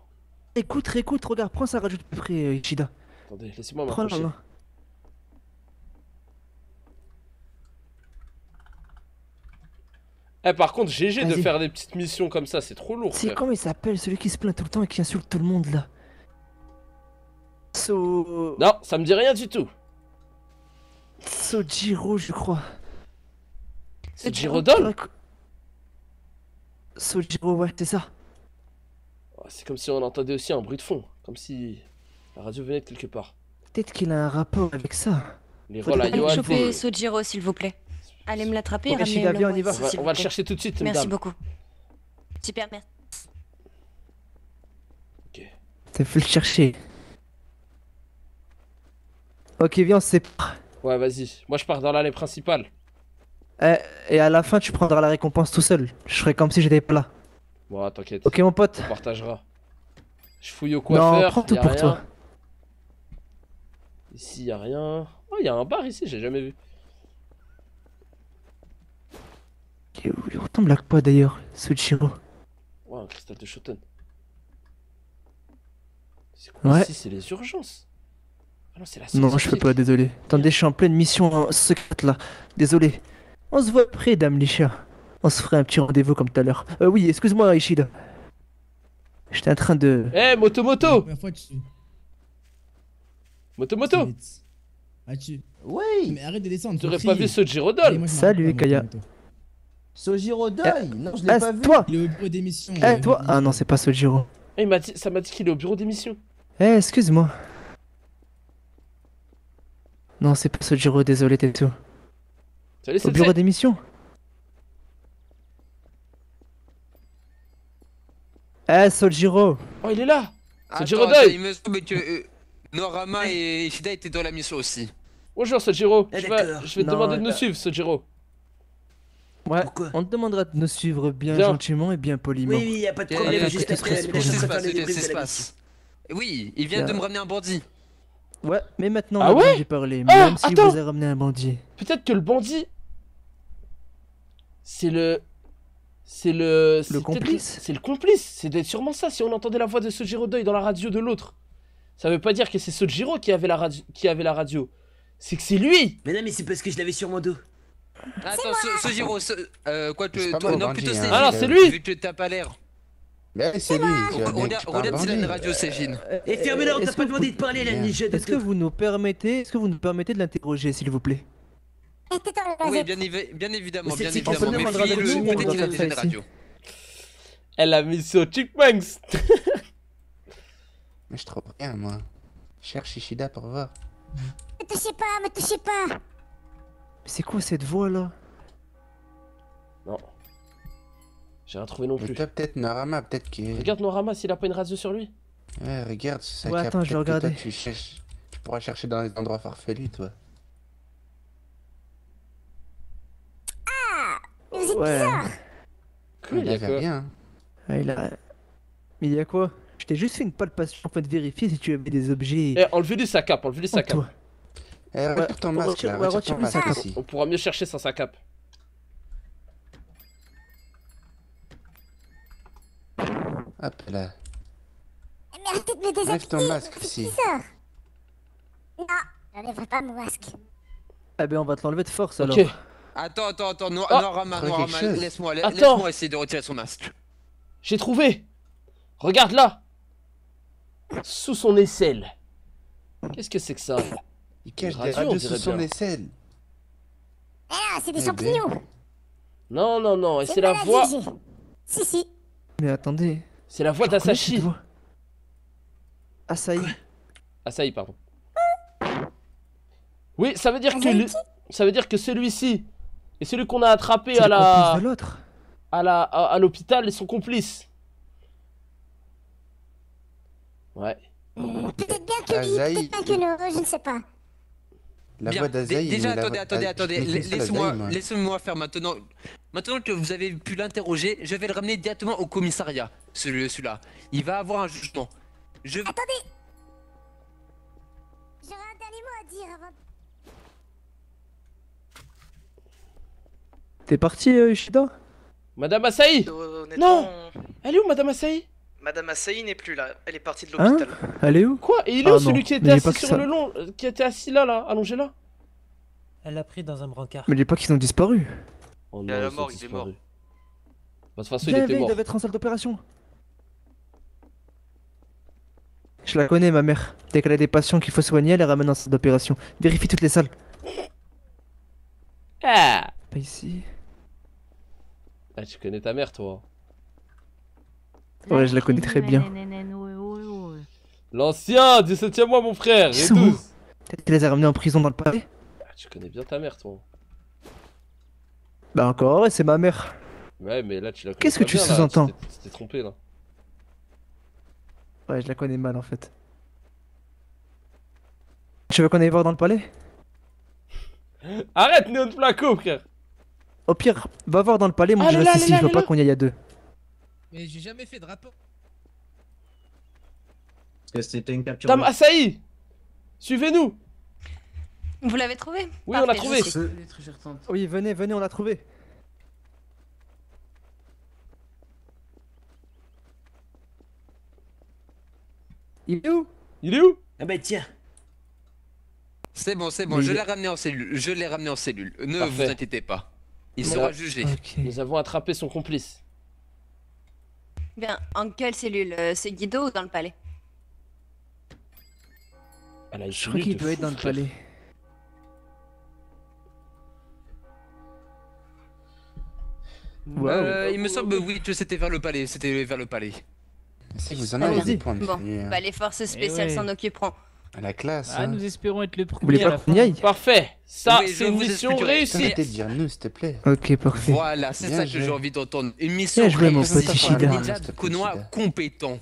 Écoute, regarde, prends sa radio de plus près, Ishida. Attendez, laissez-moi Prends la m'approcher. main. Eh, par contre, GG de Vas-y. faire des petites missions comme ça, c'est trop lourd, C'est frère. comment il s'appelle, celui qui se plaint tout le temps et qui insulte tout le monde, là? Non, ça me dit rien du tout. Sojiro, je crois. C'est Girodol? Sojiro, ouais, c'est ça. Oh, c'est comme si on entendait aussi un bruit de fond. Comme si la radio venait de quelque part. Peut-être qu'il a un rapport avec ça. Les rôles à Allez Yoann. choper Sojiro, s'il vous plaît. Allez me l'attraper et Ok, ramenez Ishida, le viens, on y va. ici, On va- s'il on vous va le plaît. chercher tout de suite, Merci madame. beaucoup. Super, merci. T'as fait le chercher. Ok, viens, on se sépare. Ouais, vas-y. Moi, je pars dans l'allée principale. Et à la fin, tu prendras la récompense tout seul. Je ferai comme si j'étais pas là. Bon, t'inquiète. Ok, mon pote. On partagera. Je fouille au coiffeur. Non, prends tout y a pour rien. toi. Ici, y a rien. Oh, y a un bar ici, j'ai jamais vu. Il ressemble à quoi d'ailleurs, Sojiro? Ouais, un cristal de Shoten. C'est quoi Ouais. ici? C'est les urgences. Ah non, c'est la Non, je peux pas, désolé. Attendez, je suis en pleine mission secrète là. Désolé. On se voit après, Dame Lisha. On se ferait un petit rendez-vous comme tout à l'heure. Oui, excuse-moi, Ishida. J'étais en train de... Eh, Moto Moto! Première fois, tu... Moto Moto! Ah, tu... Oui. Mais arrête de descendre. Tu aurais faut pas crier. vu ce Girodol? Allez, moi, je Salut, m'arrête pas, Kaya. Moto. Sojiro Doi. Non, je l'ai Ah, pas c'est vu. toi. Il est au bureau d'émission. Eh, toi? Ah non, c'est pas Sojiro. Eh, ça m'a dit qu'il est au bureau d'émission. Eh, excuse-moi. Non, c'est pas Sojiro, désolé, Tetsu. Salut, Au bureau d'émission? Eh, Sojiro. Oh, il est là! C'est Attends, Girodol! il me semble que Norama et Ishida étaient dans la mission aussi. Bonjour, Sojiro. Ah, Je d'accord. vais te Non, demander de nous suivre, Sojiro. Ouais, on te demandera de nous suivre bien Viens. gentiment et bien poliment. Oui, y a pas de problème, Allez, juste qu'est-ce après, que mais c'est je pour préfère nous le débrief Qu'est-ce qui de se la passe? Oui, il vient de me ramener un bandit. Ouais, mais maintenant, Ah ouais j'ai parlé. Ah, Même s'il attends. vous a ramené un bandit. Peut-être que le bandit. C'est le complice. C'est le complice. C'est sûrement ça. Si on entendait la voix de Sojiro Doi dans la radio de l'autre, ça veut pas dire que c'est Sojiro qui avait la radio. C'est que c'est lui. Mais non, mais c'est parce que je l'avais sur mon dos. Attends, Sojiro, quoi C'est pas que. mal, Non, bandit, plutôt hein. Cégine. Ah non, c'est lui. Vu que t'as pas l'air. Mais c'est lui. Regarde s'il a une radio Cégine. Et fermez-la, on t'a Est-ce pas que demandé vous- de parler, la niche de Est-ce que vous nous permettez de l'interroger, s'il vous plaît? Oui, bien évidemment, Mais bien c'est- évidemment. on se Mais demandera fuyez-le, de nous, peut-être on qu'il a va déjà faire une ça radio. Elle a mis sur Chipmunks. Mais je trouve rien, moi. Cherche Ishida pour voir. Me touchez pas, me touchez pas. Mais c'est quoi cette voix là? Non. J'ai rien trouvé non plus. Toi, peut-être Norama, peut-être que. Regarde Norama s'il a pas une radio sur lui. Ouais, regarde, ça Ouais, attends, je vais regarder. Tu pourras chercher dans les endroits farfelus, toi. Vous êtes Ouais. bizarre. Cool, il y a quoi Rien. Ah, Mais il y a quoi? Je t'ai juste fait une palpation afin de vérifier si tu avais des objets. Eh, enlevez-lui sa cape, enlevez-lui sa cape. Toi. Eh, retire ton masque là, ouais, retire ton retire-lui sa masque cape. ici. On pourra mieux chercher sans sa cape. Hop là. Mais arrêtez de me déshabiller. Enlève ton masque C'est ici. bizarre. Non, j'enlèverai pas mon masque. Ah ben on va te l'enlever de force Ok. alors. Attends, Oh, Norama, trouve quelque chose. laisse-moi Attends. essayer de retirer son masque. J'ai trouvé. Regarde là. Sous son aisselle. Qu'est-ce que c'est que ça? Il cache Une des radio, on radios dirait sous son bien. aisselle. Ah, c'est des Eh champignons. Non, non, non, et c'est une la maladie, voix. j'ai. Si. Mais attendez. C'est la voix Je reconnais d'Asashi. cette voix. Asahi. Asahi, pardon. Oui, ça veut dire que celui-ci et celui qu'on a attrapé C'est à le complice la de l'autre. à l'hôpital, ils sont complices. Ouais. Peut-être bien que lui, Asahi. peut-être bien que non, je ne sais pas. La Bien, voix d'Azaï. déjà, mais la voix- attendez, je connais ça, l'Azaï, moi. laissez-moi faire maintenant. Maintenant que vous avez pu l'interroger, je vais le ramener directement au commissariat, celui-là. Il va avoir un jugement. Attendez. J'aurais un dernier mot à dire avant. T'es parti, Ishida? Madame Asahi. Non. Elle est où, Madame Asahi? Madame Asahi n'est plus là, elle est partie de Hein? l'hôpital. Elle est où? Quoi? Et il est Ah où non, celui qui était n'ayez pas assis que sur ça. le long, qui était assis là, allongé là? Elle l'a pris dans un brancard. Mais dis pas qu'ils ont disparu. Oh Il est à la ils ont morgue, il est mort. disparu. Bah, de toute façon, il Viens, était viens, il mort. devait être en salle d'opération. Je la connais, ma mère. Dès qu'elle a des patients qu'il faut soigner, elle les ramène en salle d'opération. Vérifie toutes les salles. Ah. Pas ici. Ah, tu connais ta mère, toi. Ouais, je la connais très bien. L'ancien, 17ème mois, mon frère. Ils Et sont où? 12. Peut-être qu'elle les a ramenés en prison dans le palais. Ah, tu connais bien ta mère, toi. Bah encore, ouais, c'est ma mère. Ouais, mais là, tu la connais Qu'est-ce que pas tu bien, là. sous-entends? Tu t'es trompé, là. Ouais, je la connais mal en fait. Tu veux qu'on aille voir dans le palais? Arrête, Néon Flaco, frère. Au pire, va voir dans le palais, moi Ah, je là, reste là, ici, là, je veux là, pas là. qu'on y aille à deux. Mais j'ai jamais fait de rapport. Parce que c'était une capture. Dame Asahi. Suivez-nous. Vous l'avez trouvé? Oui, on l'a trouvé. Oui, venez, venez, on l'a trouvé. Il est où? Il est où? Ah bah tiens. C'est bon, Mais je il- l'ai ramené en cellule. Je l'ai ramené en cellule. Ne Parfait. vous inquiétez pas. Il Bon. sera jugé. Ok. Nous avons attrapé son complice. Bien, en quelle cellule? C'est Guido ou dans le palais? Elle a une Je crois tenue qu'il de doit être fou, dans le frère. palais. Il me semble oui que c'était vers le palais. C'était vers le palais. Si vous en avez Allez-y. des points de Bon, furie, hein. bah les forces spéciales ouais. s'en occuperont. À la classe. Ah, hein. nous espérons être le Vous voulez premier à pas la qu'on y fin. aille? Parfait. Ça, Oui, je c'est une vous mission expliquerai. réussie. Arrêtez de dire nous, s'il te plaît. Ok, parfait. Voilà, c'est Bien ça que joué. j'ai envie d'entendre. Une mission Bien joué, mon réussie petit par un Shida. ninja S'il te plaît, Konoha Shida. compétent.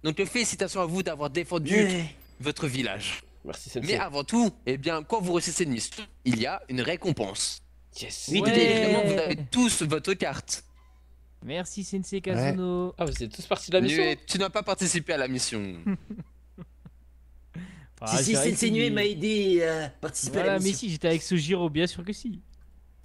Donc félicitations à vous d'avoir défendu Ouais. votre village. Merci, Sensei. Mais avant tout, eh bien, quand vous réussissez une mission, il y a une récompense. Yes. Oui, Ouais. évidemment, vous avez tous votre carte. Merci Sensei Kazuno. Ah, vous êtes tous partis de la mission? Mais tu n'as pas participé à la mission. Ah, Si, j'ai Sensei essayé. m'a aidé à participer à Voilà, la mais mission. si, j'étais avec Sojiro, bien sûr que si.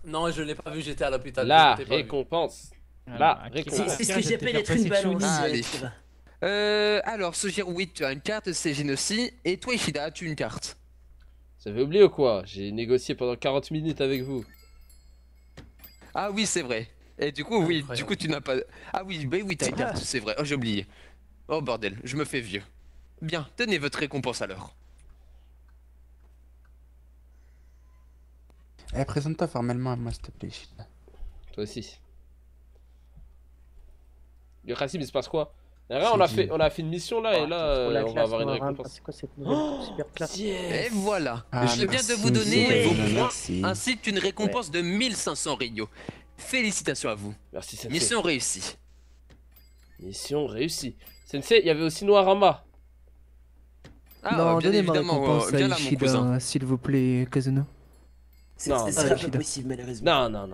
Non, je l'ai pas vu, j'étais à l'hôpital. La je t'ai pas vu. récompense. Voilà, La à qui- récompense. C'est ce Tiens, que je vais j'appelle te être faire une passer balance. Chunin. Allez. tu vois. Alors, Sojiro, oui, tu as une carte, Seijin aussi. Et toi, Ishida, as-tu une carte? Vous avez oublié ou quoi? J'ai négocié pendant 40 minutes avec vous. Ah oui, c'est vrai. Et du coup, oui, Incroyable. du coup, tu n'as pas... Ah oui, bah oui, t'as une carte, c'est vrai. Oh, j'ai oublié. Oh, bordel, je me fais vieux. Bien, tenez votre récompense alors. Eh, présente-toi formellement à moi, s'il te plaît, Ishida. Toi aussi. Yo, Kassim, il se passe quoi? Rien, on a fait une mission là et là, on va avoir une récompense. C'est quoi cette nouvelle super classe? Et voilà. Ah, Je viens de vous donner vos points ainsi qu'une récompense de 1500 Rio. Félicitations à vous. Merci, Sensei. Mission réussie. Mission réussie. Sensei, il y avait aussi Noirama. Ah, non, bien donnez ma évidemment, récompense viens à là, mon cousin. Ishida, s'il vous plaît, Kazuno. Non, C'est pas possible, malheureusement. Non.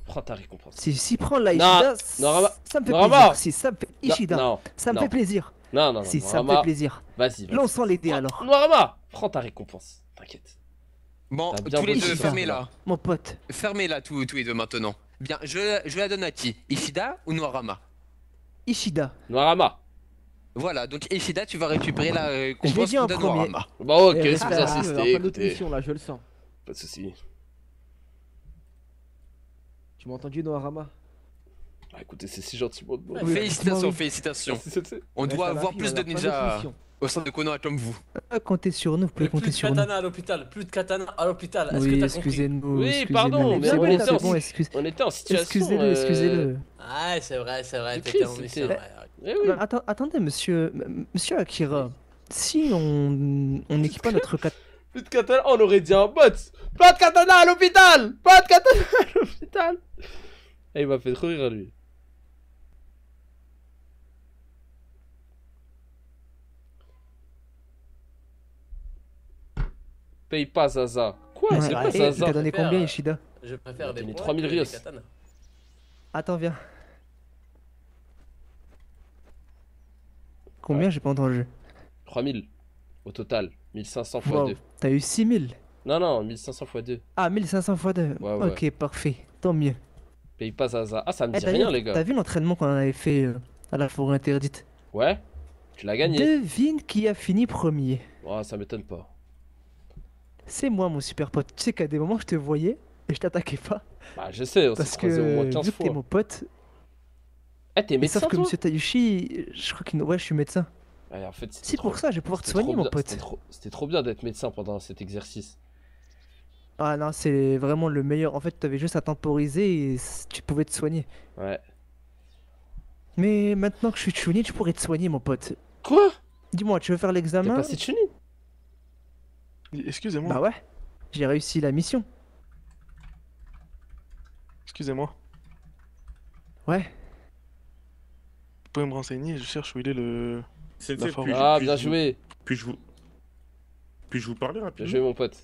Prends ta récompense. Si prends la Ishida, Noirama. ça me fait Noirama. plaisir. Si, ça me fait... Ishida, Non, ça me non. fait plaisir. Non. Si, ça me Noirama. fait plaisir. Vas-y. Lançons les dés alors. Noirama, prends ta récompense. T'inquiète. Bon, T'as bien tous les bossé, deux, ça. fermez-la. Mon pote. Fermez-la tous les deux maintenant. Bien, je la donne à qui? Ishida ou Noirama? Ishida. Noirama. Voilà, donc Ishida, tu vas récupérer la Je l'ai récompense dit en de premier. Noirama. Bon, ok, Eh, si vous ah, insistez, il va y avoir d'autres écoutez. missions là, je le sens. Pas de soucis. Tu m'as entendu, Noirama? Bah, écoutez, c'est si gentil, moi. Félicitations, félicitations. Merci, Sensei. On Reste doit à la avoir file, plus on de a pas d'autres ninjas missions. au sein de Konoha comme vous. Comptez sur nous, vous pouvez compter Plus de sur nous. katana à l'hôpital, plus de katana à l'hôpital. Est-ce que Oui, t'as compris? excusez-nous. Oui, excusez-nous. pardon, mais C'est on bon, était c'est en- bon, On était en situation. Excusez-le. Ah, c'est vrai, Du t'étais en Christ, mission. c'était- ouais. Eh oui. Attendez, monsieur Akira. Si on n'équipe pas notre katana. Plus de katana, on aurait dit un bot. Pas de katana à l'hôpital. Pas de katana à l'hôpital. Eh, il m'a fait trop rire, lui. Paye pas, Zaza. Quoi? Ouais, C'est quoi, et Zaza? t'as donné préfère, combien, Ishida? Je préfère On a des donné points 3000 que rios. des katanas. Attends, viens. Combien? J'ai pas entendu. 3000 au total. 1500 x Wow, 2. t'as eu 6000. Non, 1500 x 2. Ah, 1500 x 2. Ouais. Ok, parfait. Tant mieux. Paye pas, Zaza. Ah, ça me Eh, dit rien, les T'as gars. vu l'entraînement qu'on avait fait à la forêt interdite? Ouais? Tu l'as gagné. Devine qui a fini premier. Oh, ça m'étonne pas. C'est moi, mon super pote. Tu sais qu'à des moments, je te voyais et je t'attaquais pas. Bah, je sais, on s'est Parce croisés au moins que 15 vu que t'es fois. mon pote. Eh, t'es Et médecin, sauf que toi? monsieur Tayushi, je crois qu'il. Ouais, je suis médecin. Ouais, en fait, C'est pour ça, je vais pouvoir te c'était trop soigner, mon bien- pote. C'était trop bien d'être médecin pendant cet exercice. Ah non, c'est vraiment le meilleur. En fait, t'avais juste à temporiser et tu pouvais te soigner. Ouais. Mais maintenant que je suis Chunin, je pourrais te soigner, mon pote. Quoi? Dis-moi, tu veux faire l'examen? T'es passé Chunin? Excusez-moi. Bah ouais, j'ai réussi la mission. Excusez-moi. Ouais. Vous pouvez me renseigner? Je cherche où il est le. Sensei, la forme. puis-je- Ah, puis-je bien vous- joué. Puis-je vous parler Bien rapidement? joué, mon pote.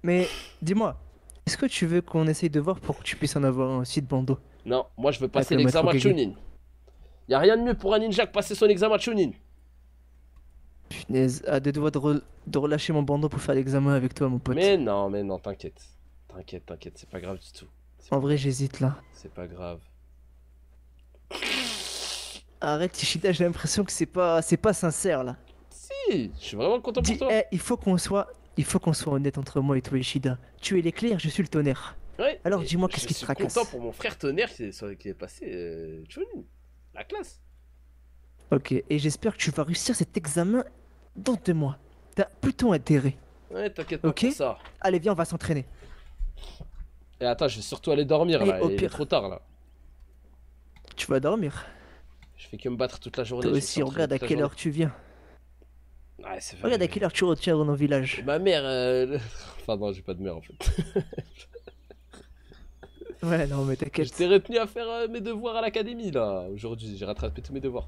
Mais dis-moi, est-ce que tu veux qu'on essaye de voir pour que tu puisses en avoir un aussi de bandeau? Non, moi je veux passer le maître l'examen Okage. Chunin. Y'a rien de mieux pour un ninja que passer son examen Chunin. Punaise, à deux doigts de relâcher mon bandeau pour faire l'examen avec toi, mon pote. Mais non, t'inquiète. T'inquiète, c'est pas grave du tout. En vrai, j'hésite là. C'est pas grave. Arrête, Ishida, j'ai l'impression que c'est pas sincère là. Si, je suis vraiment content pour toi. Il faut qu'on soit honnête entre moi et toi, Ishida. Tu es l'éclair, je suis le tonnerre. Ouais. Alors et dis-moi, qu'est-ce qui te Je tracasse? suis content pour mon frère Tonnerre qui est passé Chunin. La classe. Ok, et j'espère que tu vas réussir cet examen dans 2 mois. T'as plutôt intérêt. Ouais, t'inquiète pas Ok. pour ça. Allez, viens, on va s'entraîner. Et attends, je vais surtout aller dormir Et là. au Il est pire- trop tard là. Tu vas dormir. Je fais que me battre toute la journée. Toi je me aussi, suis entraîné regarde à toute la quelle journée. heure tu viens. Ouais, c'est vrai. Regarde à quelle heure tu retiens dans nos villages. Ma mère. Enfin, non, j'ai pas de mère en fait. Ouais, non, mais t'inquiète. J'étais retenu à faire mes devoirs à l'académie là. Aujourd'hui, j'ai rattrapé tous mes devoirs.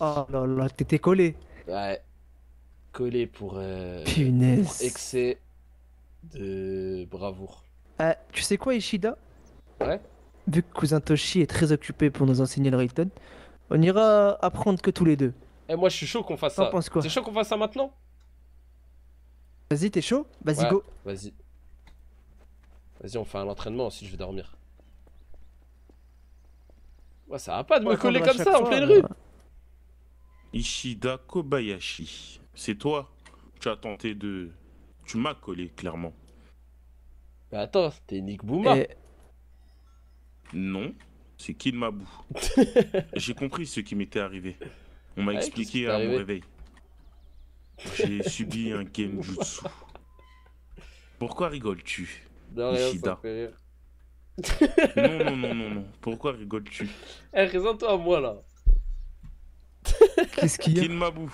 Oh là là, t'étais collé. Ouais. Collé pour Punaise. excès de bravoure. Tu sais quoi, Ishida? Ouais. Vu que cousin Toshi est très occupé pour nous enseigner le Rayton, on ira apprendre que tous les deux. Eh, moi je suis chaud qu'on fasse T'en ça. penses quoi? T'es chaud qu'on fasse ça maintenant? Vas-y, t'es chaud? Vas-y, Ouais, go. Vas-y. Vas-y, on fait un entraînement, ensuite je vais dormir. Ouais, ça va pas de me Ouais, coller comme à comme chaque ça en fois, pleine rue. Ishida Kobayashi. C'est toi. Tu as tenté de... Tu m'as collé, clairement. Mais attends, t'es Nick Bouma. Non, c'est Kidmabu. J'ai compris ce qui m'était arrivé. On m'a Ouais, qu'est-ce expliqué qui t'est à arrivé mon réveil. J'ai subi un genjutsu. Pourquoi rigoles-tu, De rien, ça Ishida? me fait rire. Non. Pourquoi rigoles-tu? Eh, présente-toi à moi là. Qu'est-ce qu'il y a? Kin Mabou.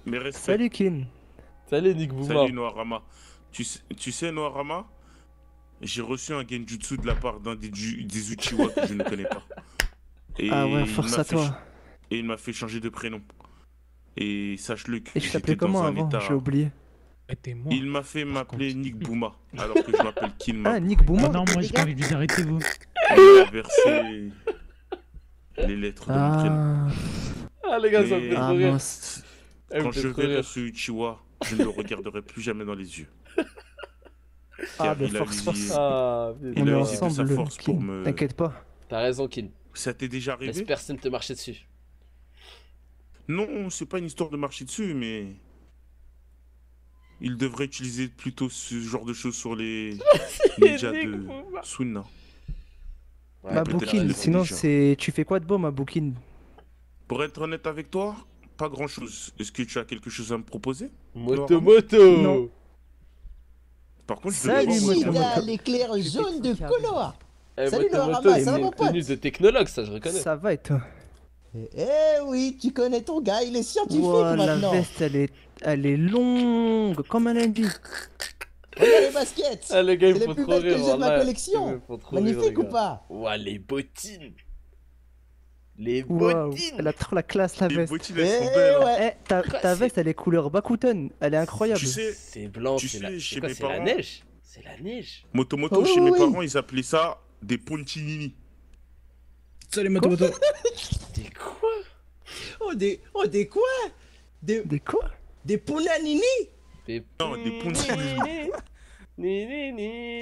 Mes respects. Salut Kin. Salut Nick Bouma. Salut Noirama. Tu sais Noirama, j'ai reçu un genjutsu de la part d'un des Uchiwa que je ne connais pas. Et Ah ouais, il force m'a à fait toi. Et il m'a fait changer de prénom. Et sache-le que Et tu t'appelais j'étais comment dans un avant? état... J'ai oublié. Il m'a fait m'appeler Nick Bouma, alors que je m'appelle Kin Mabou. Ah, Nick Bouma. Non, moi j'ai pas envie de vous arrêter, vous. Il a versé les lettres de mon prénom. Ah les gars, ça me Mais- fait trop rire. Eh, Quand me fait je trop verrai rire. ce Uchiwa, je ne le regarderai plus jamais dans les yeux. Ah, Car mais il a force, usé- force. Ah, il On est a usé de sa ensemble, force pour Kin. me... T'inquiète pas. T'as raison, Kin. Ça t'est déjà arrivé? Laisse personne te marcher dessus. Non, c'est pas une histoire de marcher dessus, mais... Il devrait utiliser plutôt ce genre de choses sur les ninjas de Sunna. Ma peut-être bouquine, qu'ils le font sinon déjà. c'est. Tu fais quoi de beau, ma bouquine? Pour être honnête avec toi, pas grand-chose. Est-ce que tu as quelque chose à me proposer? Moto Laurent moto. Non. Par contre, je Salut, devrais Moto voir- Moto. l'éclair jaune de Konoha. Eh, Salut, moto Noirama, moto, ça il va, a mon une tenue pote? de technologue, ça je reconnais. Ça va et toi? Eh oui, tu connais ton gars, il est scientifique Ouah, la maintenant. veste, elle est longue, comme un lundi. Regarde les baskets. Ah les gars, C'est il les faut plus trop belles que rire. j'ai de ma wallah. collection. Il me faut trop rire, Magnifique les ou gars. pas? Ouah, les bottines. Les Waouh, bottines. elle a trop la classe, la Les veste. bottines, elles sont belles. hein. Eh, ta veste, elle est couleur Bakuten. Elle est incroyable. Tu sais, C'est blanc, tu c'est sais, la... chez c'est quoi, mes c'est la parents- neige. C'est la neige. Moto Oh, chez oui, mes oui. parents, ils appelaient ça des pontinini. Salut, Moto Moto. Des quoi? Oh des quoi? Des quoi? Des punanini? Des Non, des pontinini.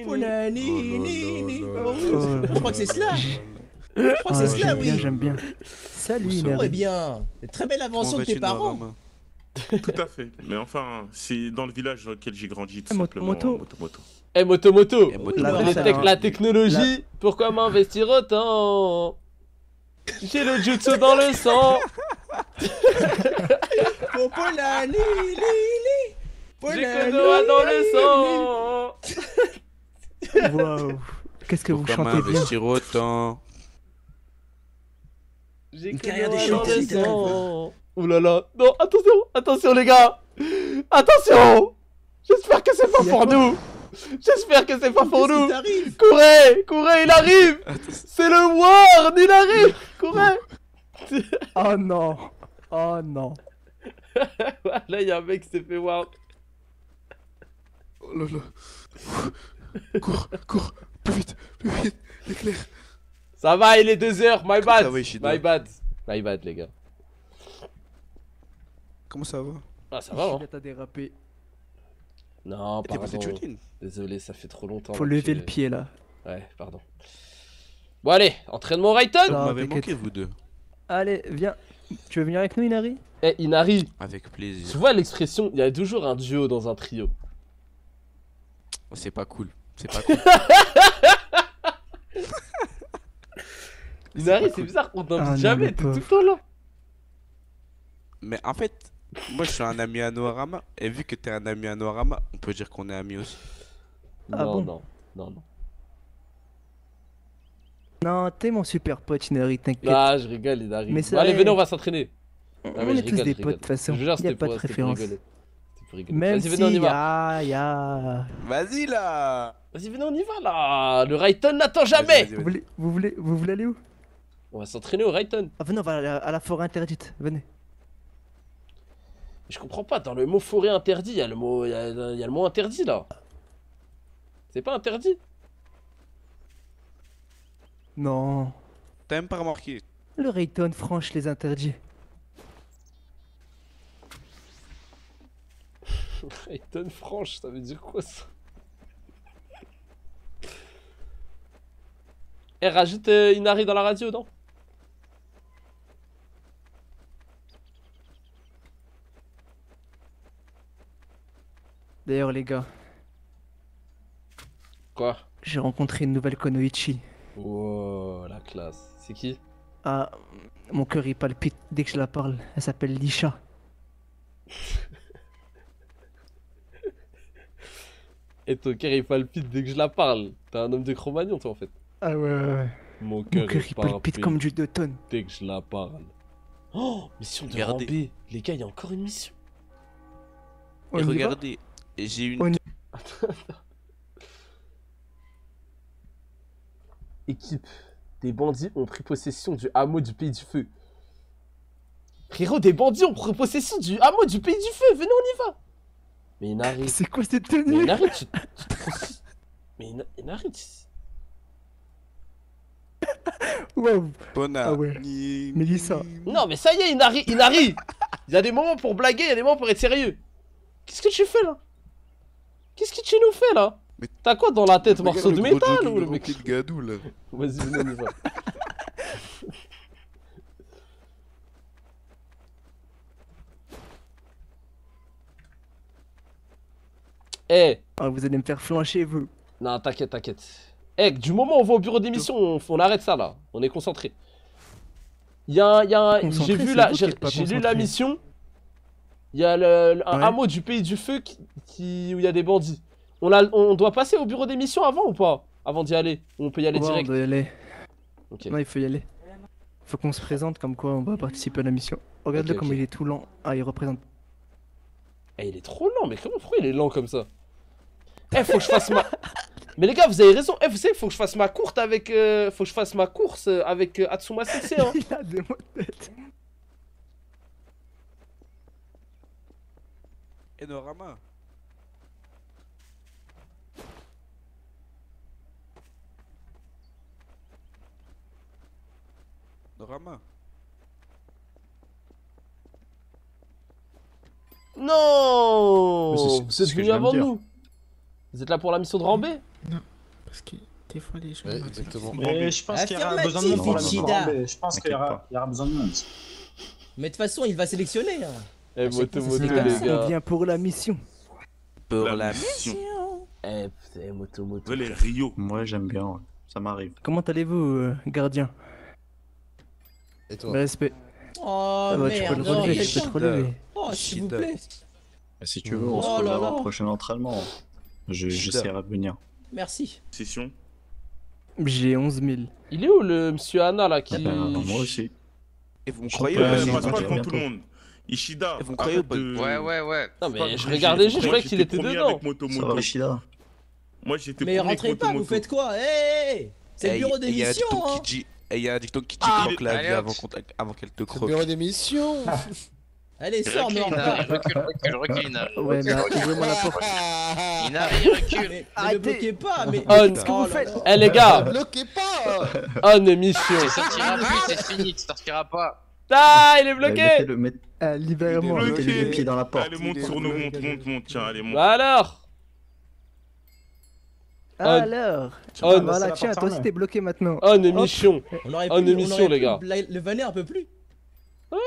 Punanini. Oh, oui, Oh. je crois que c'est cela. Je crois que c'est cela, J'aime bien, oui. j'aime bien. Salut, Oh, Inari. eh bien, c'est très belle invention de tes parents. Tout à fait. Mais enfin, c'est dans le village dans lequel j'ai grandi, tout simplement. Moto. Eh, moto moto. La Les veste, tech- hein. la technologie, pourquoi m'investir autant? J'ai le jutsu dans le sang. Oh, punanini. J'ai Konoha dans le sang. Waouh. Qu'est-ce que vous chantez bien. autant? J'ai Une carrière de Konoha dans chanteur, le s'il te plaît. sang. Ouh là là. Non, attention, attention les gars. Attention. J'espère que c'est pas pour nous. J'espère que c'est pas pour Qu'est-ce nous. qui t'arrive? Courez, courez, il arrive. C'est le Ward, il arrive. Courez. Oh non. Oh non. Là, il y a un mec qui s'est fait Ward. Oh là là. Cours, plus vite, éclair. Ça va, il est 2h, my bad. Ça va, Ishida. My bad. My bad, les gars. Comment ça va? Ah, ça va, hein. T'as dérapé. Non, T'es passé pardon. Jotin. Désolé, ça fait trop longtemps. Faut là, lever que- le pied là. Ouais, pardon. Bon, allez, entraînement Rayton. Vous Non, m'avez t'inquiète. manqué, vous deux. Allez, viens. Tu veux venir avec nous, Inari? Eh, Inari, Avec tu plaisir. vois l'expression, il y a toujours un duo dans un trio. Oh, c'est pas cool. C'est pas cool. Inari, pas c'est cool. bizarre qu'on Ah t'invite non, jamais, le t'es tout le pauvre. temps là. Mais en fait, moi je suis un ami à Noirama. Et vu que t'es un ami à Noirama, on peut dire qu'on est amis aussi. Ah non, bon? non, non, non. Non, t'es mon super pote, Inari, t'inquiète. Ah, je rigole, Inari. Mais Bon, c'est allez, vrai. venez, on va s'entraîner. On Ah, mais est je tous rigole, des je rigole. potes de toute façon. Je vous jure, Y a c'était pas de pour préférence. rigoler. C'était pour rigoler. Même Vas-y, venez, on y si, va. Vas-y là. Vas-y, venez, on y va là. Le Rayton n'attend jamais. Vous voulez aller où? On va s'entraîner au Rayton. Ah, venez, on va aller à la forêt interdite. Venez. Je comprends pas, dans le mot forêt interdit, il y a le mot, il y a le mot interdit là. C'est pas interdit? Non. T'as même pas remarqué. Le Rayton franche les interdits. Rayton franche, ça veut dire quoi ça? Eh, rajoute Inari dans la radio, non? D'ailleurs, les gars. Quoi? J'ai rencontré une nouvelle Konoichi. Wow, la classe. C'est qui? Ah, mon cœur il palpite dès que je la parle. Elle s'appelle Lisha. Et ton cœur il palpite dès que je la parle. T'es un homme de Cro-Magnon toi en fait. Ah ouais. Mon cœur il palpite comme du 2 tonnes. Dès que je la parle. Oh, mission de Regardez. Rambé. Les gars, il y a encore une mission. Et regardez, j'ai une. Équipe, des bandits ont pris possession du hameau du Pays du Feu. Frérot, des bandits ont pris possession du hameau du Pays du Feu. Venez, on y va. Mais Inari. C'est quoi cette tenue? Mais Inari, tu te Mais Inari, Wow. Bona. Ah ouais. Mélissa. Non, mais ça y est, Inari. Il y a des moments pour blaguer, il y a des moments pour être sérieux. Qu'est-ce que tu fais là? Qu'est-ce que tu nous fais là? T'as quoi dans la tête, morceau de métal ou le mec? Le gadou là. Vas-y, venez, on y va. Eh. Ah, vous allez me faire flancher, vous. Non, t'inquiète. Eh, du moment où on va au bureau d'émission, on arrête ça là. On est concentré. J'ai vu la, j'ai lu la mission. Il y a un hameau du Pays du Feu où il y a des bandits. On doit passer au bureau d'émission avant ou pas? Avant d'y aller? Ou on peut y aller direct? On doit y aller. Ok. Non, il faut y aller. Faut qu'on se présente comme quoi on va participer à la mission. Regarde-le comme il est tout lent. Ah, il représente. Eh, il est trop lent, mais pourquoi il est lent comme ça? Eh, faut que je fasse ma... Mais les gars, vous avez raison. Eh, vous savez, faut que je fasse ma course avec... Atsuma Sensei, hein. Il a des mots de tête. Enorama. Norama. Non. C'est Vous ce êtes que venus je viens avant de dire. nous. Vous êtes là pour la mission de Rambé? Non, parce que des fois les gens... exactement. Mais je pense qu'il y aura besoin de monde pour la mission de Rambé. Je pense qu'il y aura besoin de monde. Mais de toute façon, il va sélectionner. Hein. Eh, moto, Les les gars, gars. on vient pour la mission. Pour la mission. Eh, putain, moto. Les Rio. Moi, j'aime bien, ouais. Ça m'arrive. Comment allez-vous, gardien? Et toi? Respect. Oh Ah bah, tu peux merde, le relever, tu peux te relever. Oh, s'il vous plaît. Si tu veux, on se reverra au prochain entraînement. J'essaierai de venir. Merci. Session. J'ai 11 000. Il est où le monsieur Anna là qui... moi aussi. Et vous me Je croyez peux ou aller pas? Passe pas devant bientôt. tout le monde. Ishida. Et vous me croyez ou pas? Ouais. Non, mais Pas je vrai, regardais juste, je moi, croyais qu'il j'étais était premier dedans. avec Moto. Ça va, Ishida? Moi j'étais Mais premier rentrez avec pas, Moto. vous faites quoi? Hey, c'est le bureau d'émission, hein. Et il y a un dicton qui dit Ah, manque la allez, vie hop. avant qu'elle te Le croque. bureau d'émission. Allez, sors, mais Recule, on Inari, va. recule, Inari. Ouais, mais ouvrez-moi la porte. Inari, recule. Mais ne bloquez pas, mais. Qu'est-ce que vous faites? Eh les gars. Bloquez pas. On émission. Tu sortiras plus, c'est fini, tu sortiras pas. Ah, il est bloqué. Libère-moi. Mettez les pieds dans la porte. Allez, monte sur nous, monte. Tiens, allez, monte. Bah alors. Alors. On. Voilà, tiens, toi aussi t'es bloqué maintenant. On émission. On aurait On pu- émission, on aurait les pu gars. Le vanner un peu plus. Oh,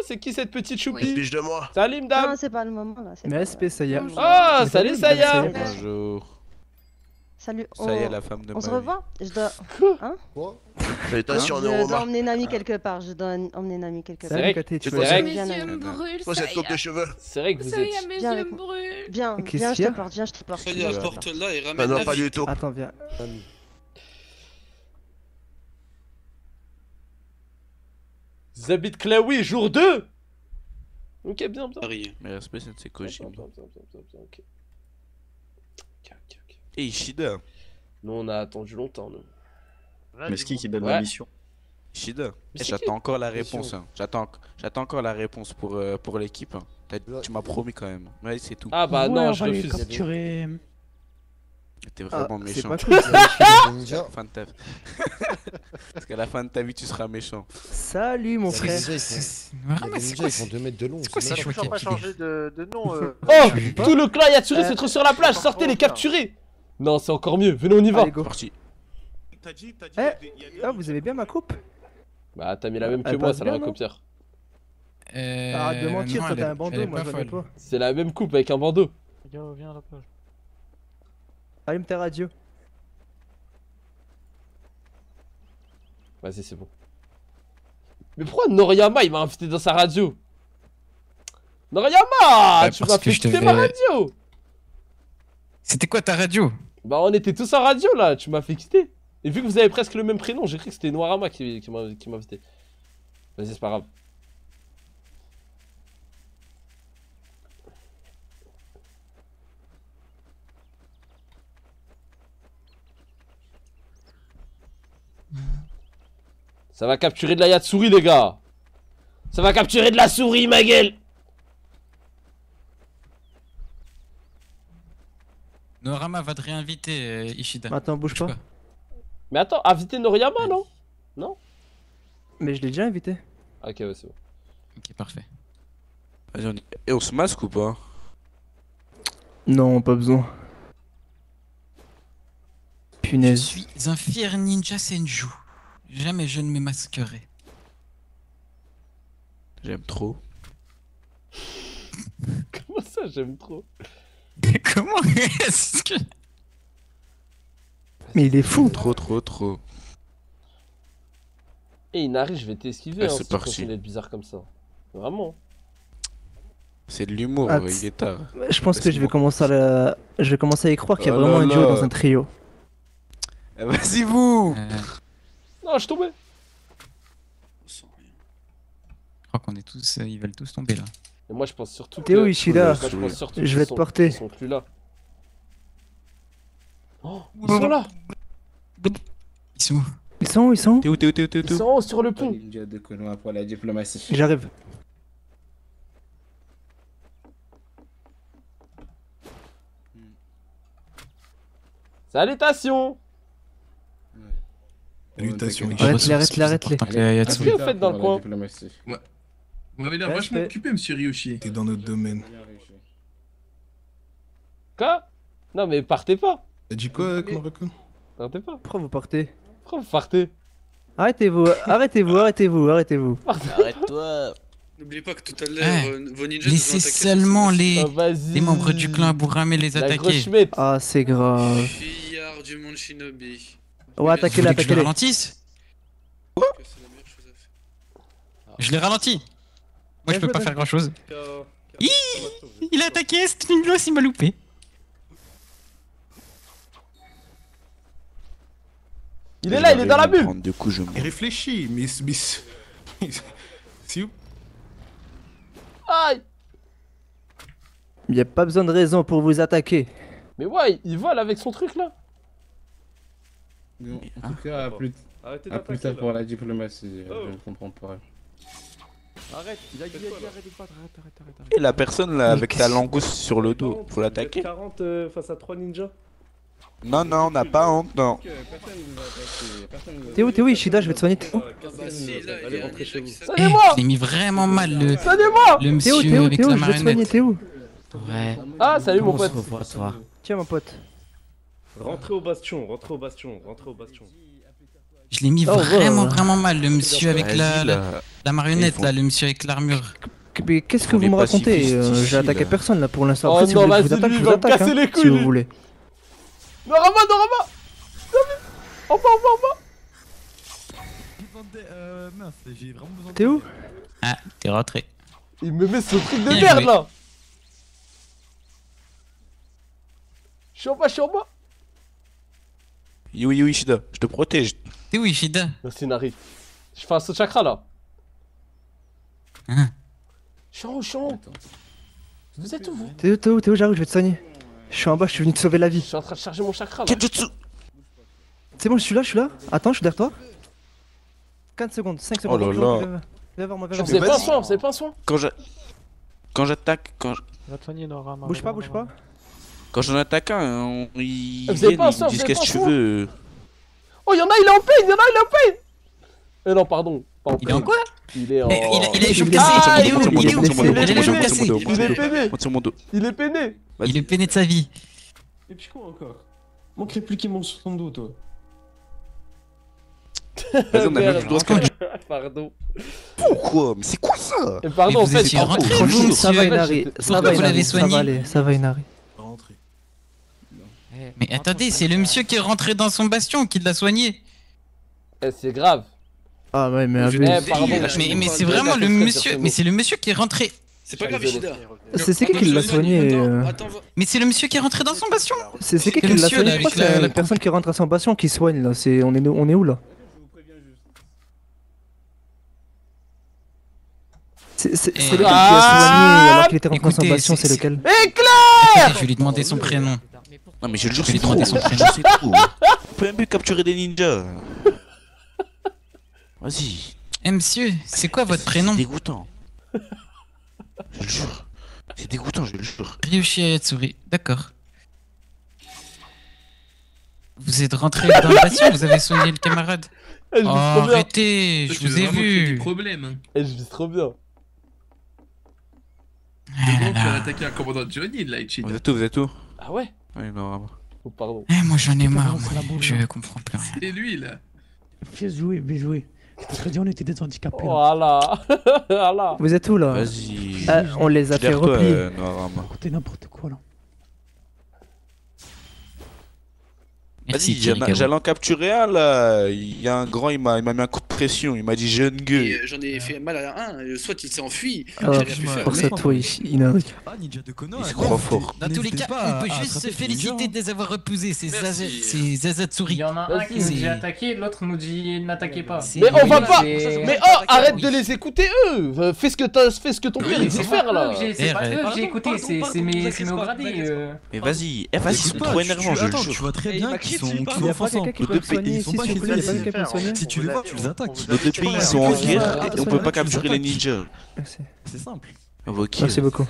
c'est qui cette petite choupie? Fiche de moi. Salut, madame. Non, c'est pas le moment là. Mais respect, Saya. Ah, Mais salut, Saya. Bonjour. Salut. Ça y est, la femme de On se ma vie. revoit? Je dois. Hein? Quoi? Je dois emmener Nami quelque part. Je dois emmener Nami quelque part. C'est vrai que tu fais Viens, C'est Nami. quoi cette coupe de cheveux? C'est vrai que vous Ça y êtes. est, mes yeux me brûlent. Viens, Qu'est-ce viens, je qu'il y a? te porte, viens, je te porte. Fais viens, je la te porte porte. là et Ah ramène non, la pas vie. du tout. Attends, viens. Zabit Klaoui, jour 2. Ok, bien. Mais respect, c'est de ses Kojima. Bien, ok. Et Ishida. Nous, on a attendu longtemps, nous. Mais c'est qui donne Ouais. la mission? Ishida. Mais c'est J'attends qui encore la Mission. réponse. Hein. J'attends encore la réponse pour l'équipe. Hein. Tu m'as promis quand même. Ouais, c'est tout. Ah bah Ouais, non, on je va les refuse. capturer. T'es vraiment c'est méchant. pas cool, ça. Fin de ta... Parce qu'à la fin de ta vie, tu seras méchant. Salut mon frère. Les ninjas, ils font 2 mètres de long. C'est quoi ces choix Toujours pas changé de nom. Oh, tout le clan Yatsuri se trouve sur la plage. Sortez, les capturez. Non, c'est encore mieux. Venez, on y va. Allez, go. Parti. T'as dit, Ah, vous aimez bien ma coupe? Bah, t'as mis la même que Elle moi, passe ça bien, la non copière. Arrête de mentir, non, toi elle t'as est- un bandeau, elle est moi pas j'en ai folle. pas. C'est la même coupe avec un bandeau. Viens à la plage. Allume ta radio. Vas-y, c'est bon. Mais pourquoi Noriyama il m'a invité dans sa radio? Noriyama, tu parce m'as que fait je te quitter ma vais- radio. C'était quoi ta radio? Bah on était tous en radio là, tu m'as fait quitter. Et vu que vous avez presque le même prénom, j'ai cru que c'était Noirama qui m'a invité. Vas-y, c'est pas grave. Ça va capturer de la Yatsuri les gars. Ça va capturer de la souris ma gueule. Norama va te réinviter, Ishida. Attends, bouge pas. Mais attends, inviter Noriyama non? Non? Mais je l'ai déjà invité. Ok, ouais, c'est bon. Ok, parfait. Vas-y, et on se masque ou pas? Non, pas besoin. Punaise. Je suis un fier ninja Senju. Jamais je ne me masquerai. J'aime trop. Comment ça, j'aime trop? Comment est-ce que... Mais il est fou. Trop. Et Inari, je vais t'esquiver Ah, hein, c'est si tu parti. continues d'être bizarre comme ça. Vraiment. C'est de l'humour, Ah, il est tard. Je pense que je vais commencer à y croire qu'il y a Oh vraiment là un duo là. dans un trio. Vas-y vous. Non, je suis tombé. Je crois qu'on est tous... ils veulent tous tomber là. Et moi je pense surtout Théo que... Ishida, Moi, je pense surtout je qu'ils vais te sont- porter. Ils sont plus là. Oh, ils sont là. Ils sont où? Ils sont où? Ils sont où? Théo. Ils sont en haut sur le pont. Ninja de Konoha pour la diplomatie. J'arrive. Salutations. Salutations. Arrête-les. Qu'est-ce que vous faites dans le coin? Ouais. Vous m'avez l'air vachement occupé, monsieur Ryushi. T'es dans notre domaine. Quoi? Non mais partez pas. T'as dit quoi, Chloroquine? Partez pas. Pourquoi vous partez? Pourquoi vous partez? Arrêtez-vous. Arrête-toi. N'oubliez pas que tout à l'heure, vos ninjas nous ont Laissez attaqué. seulement les vas-y. membres du clan Aburame les La attaquer. grosse schmette. Ah, c'est grave. Fillard du monde shinobi. Ouais, attaquez-les, Vous voulez que je le attaquez-les. ralentisse? Je l'ai ralenti. Moi je peux pas faire grand chose. Il a attaqué, Stringlos il m'a loupé. Il est là, il est dans la bulle. Du coup, je Il réfléchit, mais... Si où? Aïe. Y a pas besoin de raison pour vous attaquer. Mais ouais, il vole avec son truc là. En tout cas, à plus tard pour la diplomatie, je ne comprends pas. Arrête, il a dit arrête de battre, arrête. Et la personne là avec la langouste sur le dos, faut l'attaquer. 40 face à 3 ninjas. Non, on n'a pas honte, non. Théo, Ishida, je vais te soigner. Théo. Allez, rentrez chez vous. Je l'ai mis vraiment mal le monsieur Théo, avec la je vais te soigner, marionnette. Théo. Ouais. Ah, salut mon pote. Tiens, mon pote. Rentrez au bastion. Je l'ai mis Oh, vraiment mal le monsieur avec Vas-y, la là. marionnette là, le monsieur avec l'armure. Mais qu'est-ce que On vous est me racontez? pacifiste ici, J'ai attaqué là. personne là pour l'instant. Oh Après, si non, vous voulez que je vas-y, vous attaque, lui, je il vous va me attaque, casser hein, les couilles, si vous lui. voulez. Norama. Enfin. Mince, j'ai vraiment besoin de... Théo? Ah, t'es rentré. Il me met ce truc de Bien merde joué. là. Je suis en bas. Yo Ishida, je te protège. T'es où Ishida? Merci Nari. Je fais un saut de chakra là. Hein? Je suis en haut. Vous êtes où vous? Théo, j'arrive, je vais te soigner. Je suis en bas, je suis venu te sauver la vie. Je suis en train de charger mon chakra là. Kenjutsu. C'est bon, je suis là. Attends, je suis derrière toi. 15 secondes, 5 secondes. Oh là là. Viens voir moi, Vous avez pas un soin, Quand j'attaque, Va te soigner, Norama. Bouge pas. quand j'en attaque un, ils Vous avez viennent, pas un ils sort, me disent vous avez qu'est-ce que pas tu un veux. Oh, y'en a, il est en pain. Non, pardon. Pas en Il est en pain. quoi? Il est en... Il a les jambes Ah, cassées. Il est où? Monte Il est où? sur mon dos, Il a les jambes monte sur mon dos, cassées. Il est peiné. monte sur mon dos. Il est peiné. Il est peiné de sa vie. Et puis quoi encore? Manquerait plus qu'il monte sur ton dos, toi. Vas-y, on a même plus le droit de... Pardon. Pourquoi? Mais c'est quoi ça? Et pardon, Mais en vous fait, étiez rentré, vous, Tranquille, ça va monsieur. Inari. Pourquoi vous l'avez soigné? Ça va Inari. Mais attendez, c'est le monsieur qui est rentré dans son bastion qui l'a soigné. Eh, c'est grave. Ah ouais, mais Eh, pardon. Mais c'est vraiment le monsieur. Mais c'est le monsieur qui est rentré C'est pas grave, Ishida. C'est qui l'a soigné Mais c'est le monsieur qui est rentré dans son bastion. C'est qui l'a soigné? Je crois que c'est la personne qui rentre à son bastion qui soigne là. On est où là? C'est lequel qui a soigné alors qu'il était rentré dans son bastion, c'est lequel? Éclair! Je vais lui demander son prénom. Non mais je le jure, Je vais c'est lui trop. demander son prénom. C'est trop. On peut même plus capturer des ninjas. Vas-y. Eh monsieur, c'est quoi votre prénom? C'est dégoûtant. Je le jure. C'est dégoûtant, je le jure. Ryushi Ayatsuri, d'accord. Vous êtes rentré dans le bastion, vous avez soigné le camarade. Eh, je vis Oh, trop bien. arrêtez, je vous ai vu. Eh, je vis trop bien. Comment tu as attaqué un commandant Johnny là, Ichida? Vous êtes où? Ah ouais? Oui, non, vraiment. Oh, pardon. Eh, moi j'en ai marre, moi. Je comprends plus rien. Et lui là? Bien joué, bien joué. Je t'ai dit, on était des handicapés. Voilà. Voilà. Vous êtes où là? Vas-y. Ah, on les a fait replier. T'es n'importe quoi là. Vas-y, j'allais en capturer un là. Il y a un grand, il m'a mis un coup de pression. Il m'a dit jeune gueule. J'en ai fait mal à un, soit il s'est enfui, Ah, j'ai rien pu faire. pour ça, toi, Ina. Ah, Ninja de Konoha. Il est trop fort. Dans tous les cas, on peut juste se féliciter de les avoir repoussés, ces Zazatsuri. Il y en a un qui nous dit attaquer, l'autre nous dit n'attaquez pas. Mais on va pas. Mais oh, arrête de les écouter eux. Fais ce que ton père il sait faire là. C'est pas eux que j'ai écouté, c'est mes gradés. Mais vas-y, vas-y, ils sont trop énervants, je le jure. Tu vois très bien qu'ils sont Il y a pas quelqu'un qui peut le soigner ici, s'il vous plaît, il y a pas quelqu'un qui peut le soigner. Si tu les vois, tu les attaques. Nos deux pays ils sont en guerre et on peut pas capturer les ninjas. C'est simple. Ok. Merci beaucoup.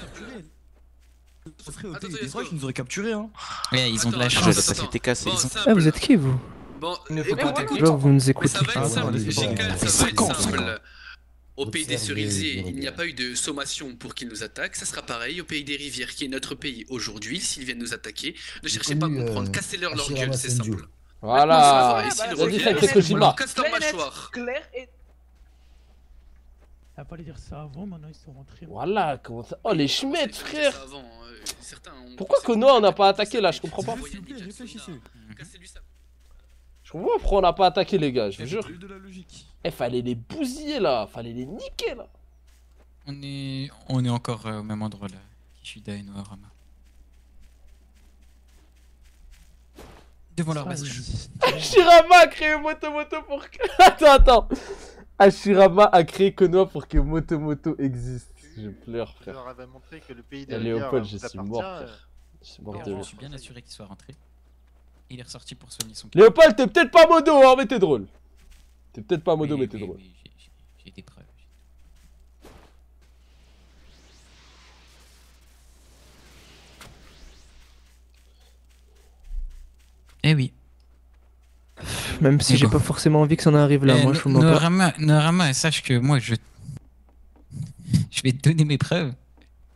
Ça serait au des fois, ils nous auraient capturé, hein. Ouais, ils ont de la Je chance. sais pas si t'es cassé. Ah, vous êtes qui vous? Bon, Je vois que vous nous écoutez. ça va être simple, j'ai calé, ça va être 50. simple. Au pays des cerisiers, il n'y a pas eu de sommation pour qu'ils nous attaquent. Ça sera pareil au pays des rivières, qui est notre pays aujourd'hui. S'ils viennent nous attaquer, ne cherchez pas à comprendre, cassez-leur leur gueule, c'est simple. Voilà. Vas-y, fais quelque Kojima. Casse leur mâchoire. Elle a pas dire ça avant, maintenant ils sont rentrés. Voilà, comment ça. Oh, les schmettes, frère. Avant, certains ont... Pourquoi Konoha on n'a pas attaqué là? Je comprends pas. Je comprends pas pourquoi on n'a pas attaqué les gars, je vous jure. Eh, fallait les bousiller là, fallait les niquer là. On est encore au même endroit là, Kishida et Noarama. Devant leur bastion. Hashirama a créé Motomoto pour que... Attends. Hashirama a créé Konoha pour que Motomoto existe. Je pleure, frère. Je leur avais montré que le pays des Et rivières Léopold, je vous suis appartient, mort, frère. Je suis mort de Je rire. suis bien assuré qu'il soit rentré. Il est ressorti pour soigner son cœur. Léopold, t'es peut-être pas modo, hein, mais t'es drôle. T'es peut-être pas modo, mais t'es drôle. J'ai des preuves. Eh oui. Même si j'ai pas forcément envie que ça en arrive là, moi je vous mens pas. Noarama, sache que moi je vais te donner mes preuves.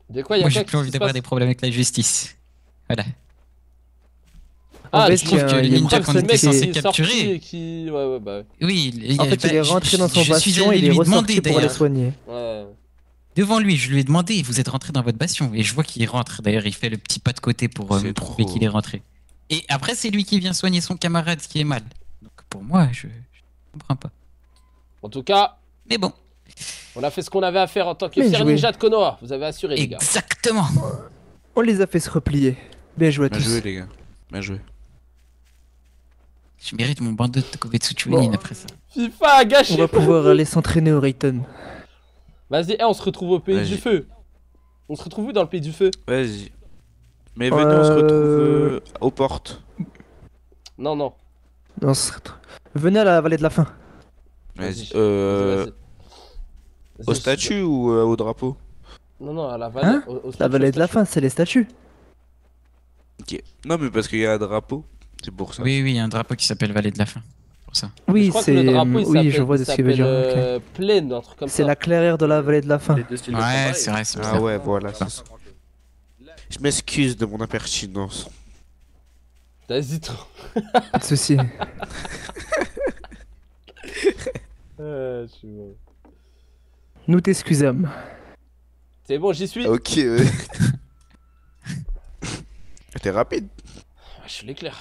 De quoi, y a moi quoi j'ai plus envie d'avoir des problèmes avec la justice. Voilà. Ah, En fait, je trouve que le ninja qu'on était censé capturer. Ouais, bah ouais. Oui, en fait, il est rentré dans son bastion et il est ressorti pour aller soigner. Ouais. Devant lui, je lui ai demandé, vous êtes rentré dans votre bastion. Et je vois qu'il rentre. D'ailleurs, il fait le petit pas de côté pour me prouver qu'il est rentré. Et après, c'est lui qui vient soigner son camarade qui est mal. Donc pour moi, je comprends pas. En tout cas. Mais bon. On a fait ce qu'on avait à faire en tant que fier ninja de Konoha. Vous avez assuré, les gars. Exactement. On les a fait se replier. Bien joué à tous. Bien joué, les gars. Bien joué. Je mérite mon bandeau de Tokobetsu Chunin après ça. FIFA a gâché. On va pouvoir aller s'entraîner au Rayton. Vas-y, on se retrouve au pays du feu. On se retrouve où dans le pays du feu? Vas-y. Mais venez, on se retrouve aux portes. Non, non. Non, venez à la vallée de la faim. Vas-y. Au statut ou au drapeau? Non, non, à la vallée. Hein la vallée de la faim, c'est les statues. Ok. Non, mais parce qu'il y a un drapeau. C'est pour ça. Oui, il y a un drapeau qui s'appelle Vallée de la Faim. Pour ça. Oui, c'est. Oui, je vois de ce qu'il veut dire. Plaine, un truc comme ça. C'est la clairière de la vallée de la faim. Ouais, c'est vrai. Ah ouais, voilà. Je m'excuse de mon impertinence. Vas-y, trop. Pas de soucis. Je suis bon. Nous t'excusons. C'est bon, j'y suis. Ok, T'es rapide. Je suis l'éclair.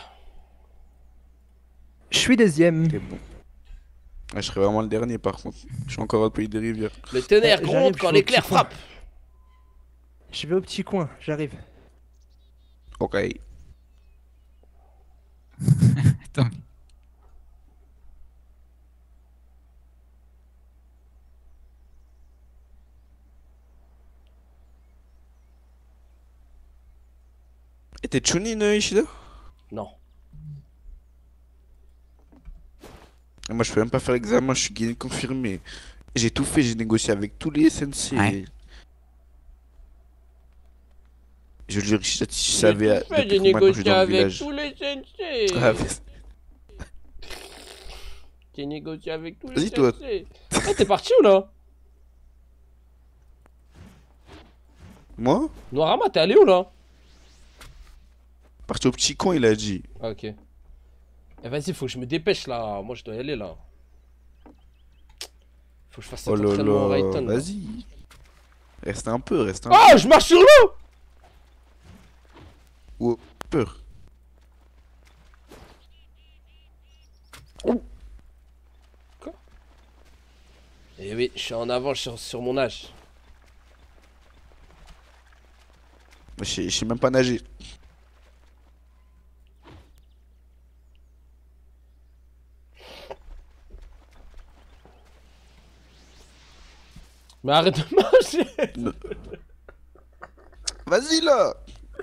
Je suis deuxième. T'es bon. Je serai vraiment le dernier par contre. Je suis encore au pays des rivières. Le tonnerre gronde quand l'éclair frappe. Je vais au petit coin, j'arrive. Ok. Attends. Et t'es Chunin, Ishida? Non. Et moi, je peux même pas faire l'examen, je suis guiné confirmé. J'ai tout fait, j'ai négocié avec tous les sensei. Ouais. Je lui Ishida, si je savais. J'ai depuis combien de temps je suis négocié dans le avec village. tous les sensei. Ah, mais- J'ai négocié avec tous les Vas-y, toi. sensei. Ah, t'es parti où là? Moi? Noirama, t'es allé où là? Parti au petit coin, il a dit. Ah, ok. Eh, vas-y, faut que je me dépêche là. Moi, je dois y aller là. Faut que je fasse cet Oh là entraînement au là, Rayton. là. vas-y. Reste un peu, reste un Ah, je marche sur l'eau! peu. Ou peur. Quoi? Eh oui, je suis en avance sur mon âge. Je sais même pas nager. Mais arrête de marcher! Vas-y là!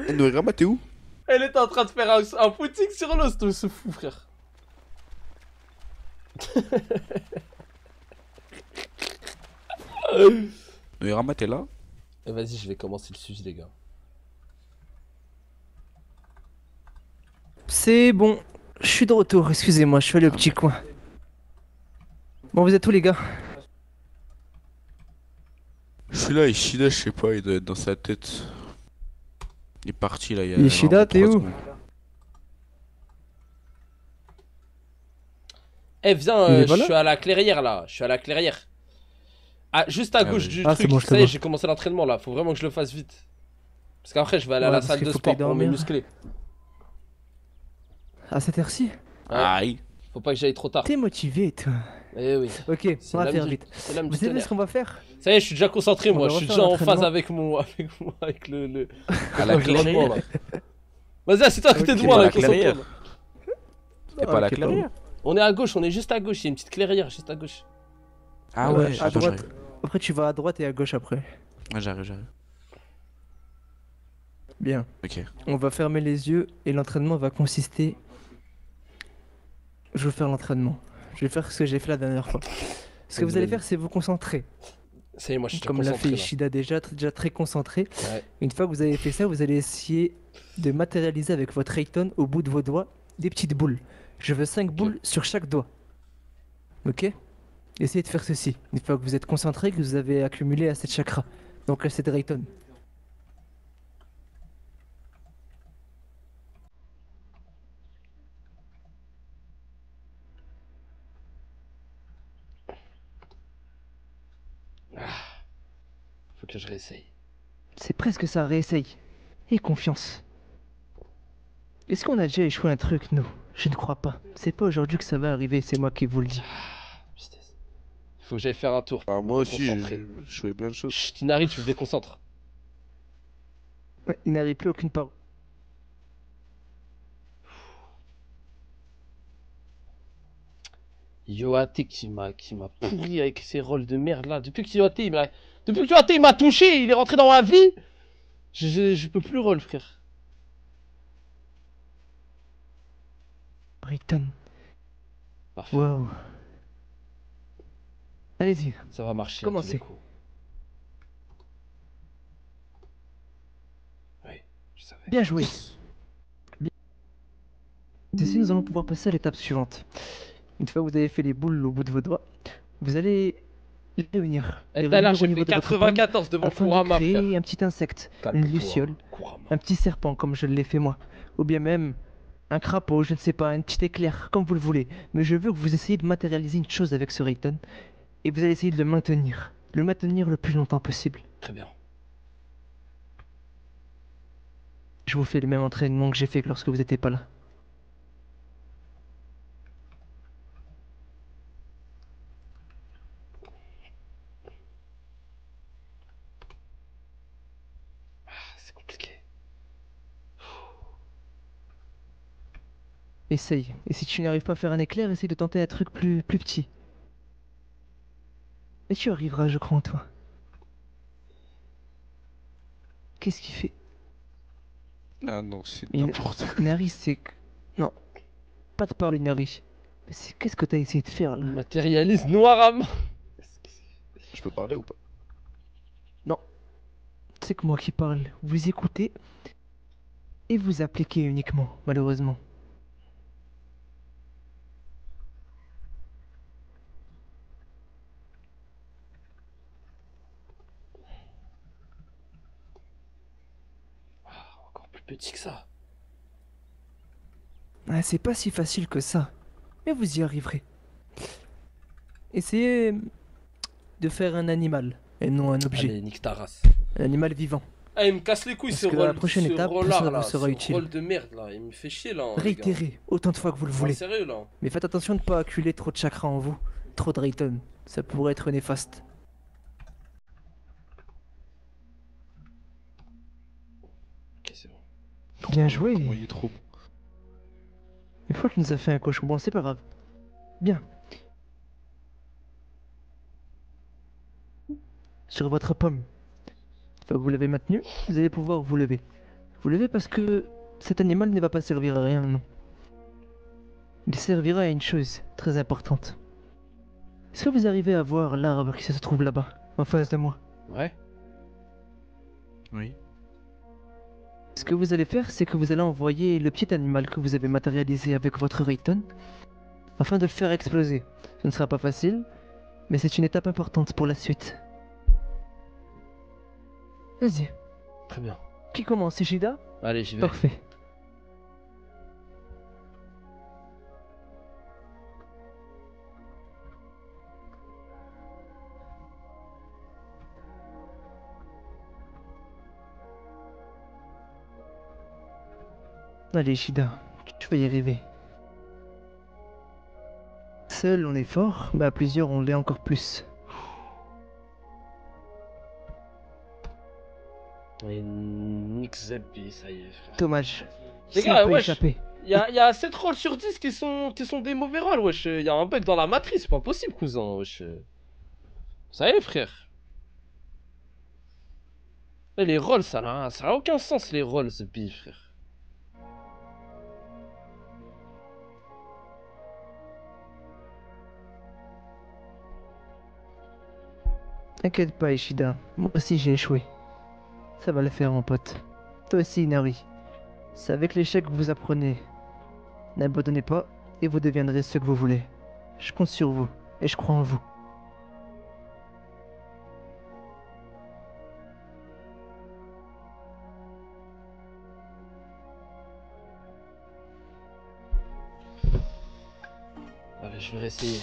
Et Noirama, t'es où? Elle était en train de faire un footing sur l'eau, ce fou, frère. Noirama, t'es là? Eh, vas-y, je vais commencer le sujet, les gars. C'est bon, je suis de retour, excusez-moi, je suis allé au petit coin. Bon, vous êtes où les gars? Je suis là, Ishida, je sais pas, il doit être dans sa tête. Il est parti là, il y a. Ishida, vraiment t'es 3 où? secondes. Eh, viens, Il est je pas là suis à la clairière là. Je suis à la clairière. Ah, juste à gauche oui. du Ah, c'est truc. bon, je te Ça y est, vois. j'ai commencé l'entraînement là. Faut vraiment que je le fasse vite. Parce qu'après, je vais aller à Ouais, la parce salle qu'il de faut que sport t'ailles pour mes dormir. musclés. À cette heure-ci? Aïe. Faut pas que j'aille trop tard. T'es motivé, toi. Eh oui. Ok, on va l'âme faire du- vite. c'est l'âme Vous du savez tonnerre. ce qu'on va faire? Ça y est, je suis déjà concentré, On moi. va Je suis refaire déjà en phase l'entraînement. avec le À la l'environnement, clairière. là. Vas-y, assieds-toi à côté de Ok, moi à là, la concentre-toi. clairière. là. T'es pas à la ok, clairière? On est à gauche, on est juste à gauche. Il y a une petite clairière juste à gauche. Ah ouais, à attends, droite. j'arrive. Après, tu vas à droite et à gauche après. Ouais, j'arrive. Bien. Ok. On va fermer les yeux et l'entraînement va consister. Je vais faire l'entraînement. Je vais faire ce que j'ai fait la dernière fois. Ce que vous allez faire, c'est vous concentrer. Ça y est, moi je suis déjà Comme l'a concentré. fait là. Ishida déjà très concentré. Ouais. Une fois que vous avez fait ça, vous allez essayer de matérialiser avec votre Rayton au bout de vos doigts des petites boules. Je veux 5 boules sur chaque doigt. Ok? Essayez de faire ceci. Une fois que vous êtes concentré, que vous avez accumulé assez de chakras. Donc assez de Rayton. Faut que je réessaye. C'est presque ça, réessaye. Et confiance. Est-ce qu'on a déjà échoué un truc, nous? Je ne crois pas. C'est pas aujourd'hui que ça va arriver, c'est moi qui vous le dis. Faut que j'aille faire un tour. Ah, moi aussi, Concentré. je fais plein de choses. Chut, Inari, tu me déconcentres. Ouais, il n'arrive plus aucune parole. Yoate qui m'a pourri avec ses rôles de merde là. Depuis que Yoate il m'a touché, il est rentré dans ma vie. Je peux plus le rôle, frère. Rayton. Parfait. Waouh. Allez-y. Ça va marcher. Commencez. À tous les coups. Oui, je savais. Bien joué. Bien. Ici, nous allons pouvoir passer à l'étape suivante. Une fois que vous avez fait les boules au bout de vos doigts, vous allez les réunir. Eh, Les t'as là, réunir au j'ai niveau fait de votre palme 94 devant afin de Kurama, créer frère. un petit insecte, Calme-toi, une luciole, Kurama. un petit serpent comme je l'ai fait moi, ou bien même un crapaud, je ne sais pas, un petit éclair, comme vous le voulez. Mais je veux que vous essayiez de matérialiser une chose avec ce Rayton, et vous allez essayer de le maintenir le plus longtemps possible. Très bien. Je vous fais le même entraînement que j'ai fait lorsque vous n'étiez pas là. Essaye. Et si tu n'arrives pas à faire un éclair, essaye de tenter un truc plus petit. Et tu arriveras, je crois en toi. Qu'est-ce qu'il fait? Ah non, c'est Mais n'importe quoi. Inari, c'est... Non. Pas de parler, Inari. Mais qu'est-ce que t'as essayé de faire, là? Matérialise Noirama. Je peux parler ou pas? Non. C'est que moi qui parle. Vous écoutez et vous appliquez uniquement, malheureusement. Encore plus petit que ça. Ah, c'est pas si facile que ça. Mais vous y arriverez. Essayez de faire un animal et non un objet. Allez, nique ta race. Un animal vivant. Ah, il me casse les couilles Parce ce que rôle. la prochaine ce étape, rôle-là, ça là, vous sera ce utile. rôle de merde là, il me fait chier là. les gars. Réitérez autant de fois que vous le voulez. Sérieux là. Mais faites attention de ne pas acculer trop de chakra en vous. Trop de Rayton. Ça pourrait être néfaste. Ok, c'est bon. Bien joué. Il est trop bon. Une fois qu'il nous a fait un cochon, bon c'est pas grave. Bien. Sur votre pomme. Une fois que vous l'avez maintenu, vous allez pouvoir vous lever. Vous levez parce que cet animal ne va pas servir à rien, non. Il servira à une chose très importante. Est-ce que vous arrivez à voir l'arbre qui se trouve là-bas, en face de moi? Ouais. Oui. Ce que vous allez faire, c'est que vous allez envoyer le petit animal que vous avez matérialisé avec votre Rayton afin de le faire exploser. Ce ne sera pas facile, mais c'est une étape importante pour la suite. Vas-y. Très bien. Qui commence, Ishida? Allez, j'y vais. Parfait. Allez, Ishida, tu vas y arriver. Seul on est fort, mais à plusieurs on l'est encore plus. Et nique Zebbi, ça y est, frère. Dommage. Les Ça gars, peut wesh, échapper. y a 7 rolls sur 10 qui sont des mauvais rolls, wesh. Y a un bug dans la matrice, c'est pas possible, cousin, wesh. Ça y est, frère. Et les rolls, ça a aucun sens, les rolls, Zebbi, frère. T'inquiète pas, Ishida. Moi aussi j'ai échoué. Ça va le faire, mon pote. Toi aussi, Inari. C'est avec l'échec que vous apprenez. N'abandonnez pas et vous deviendrez ce que vous voulez. Je compte sur vous et je crois en vous. Allez, je vais réessayer.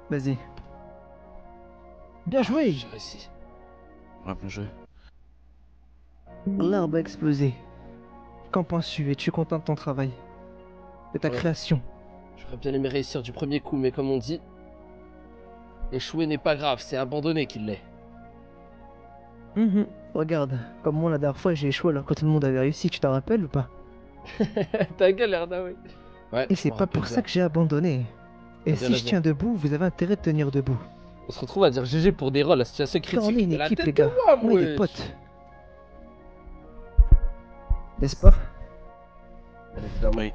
Vas-y. Bien joué! J'ai réussi. Ouais, bien joué. L'arbre a explosé. Qu'en penses-tu? Es-tu content de ton travail? De ta Ouais. création? J'aurais bien aimé réussir du premier coup, mais comme on dit, échouer n'est pas grave, c'est abandonner qu'il l'est. Regarde, comme moi la dernière fois j'ai échoué alors que tout le monde avait réussi, tu t'en rappelles ou pas? Ta gueule, Erda, oui. Ouais, Et je c'est m'en pas rappelle pour ça bien. que j'ai abandonné. Et T'as bien si je raison. tiens debout, vous avez intérêt de tenir debout. On se retrouve à dire GG pour des rolls, la situation Car on est critique. une Mais la équipe, tête les de gars. WAM, On est des wesh. potes. N'est-ce pas? Bien évidemment. Oui.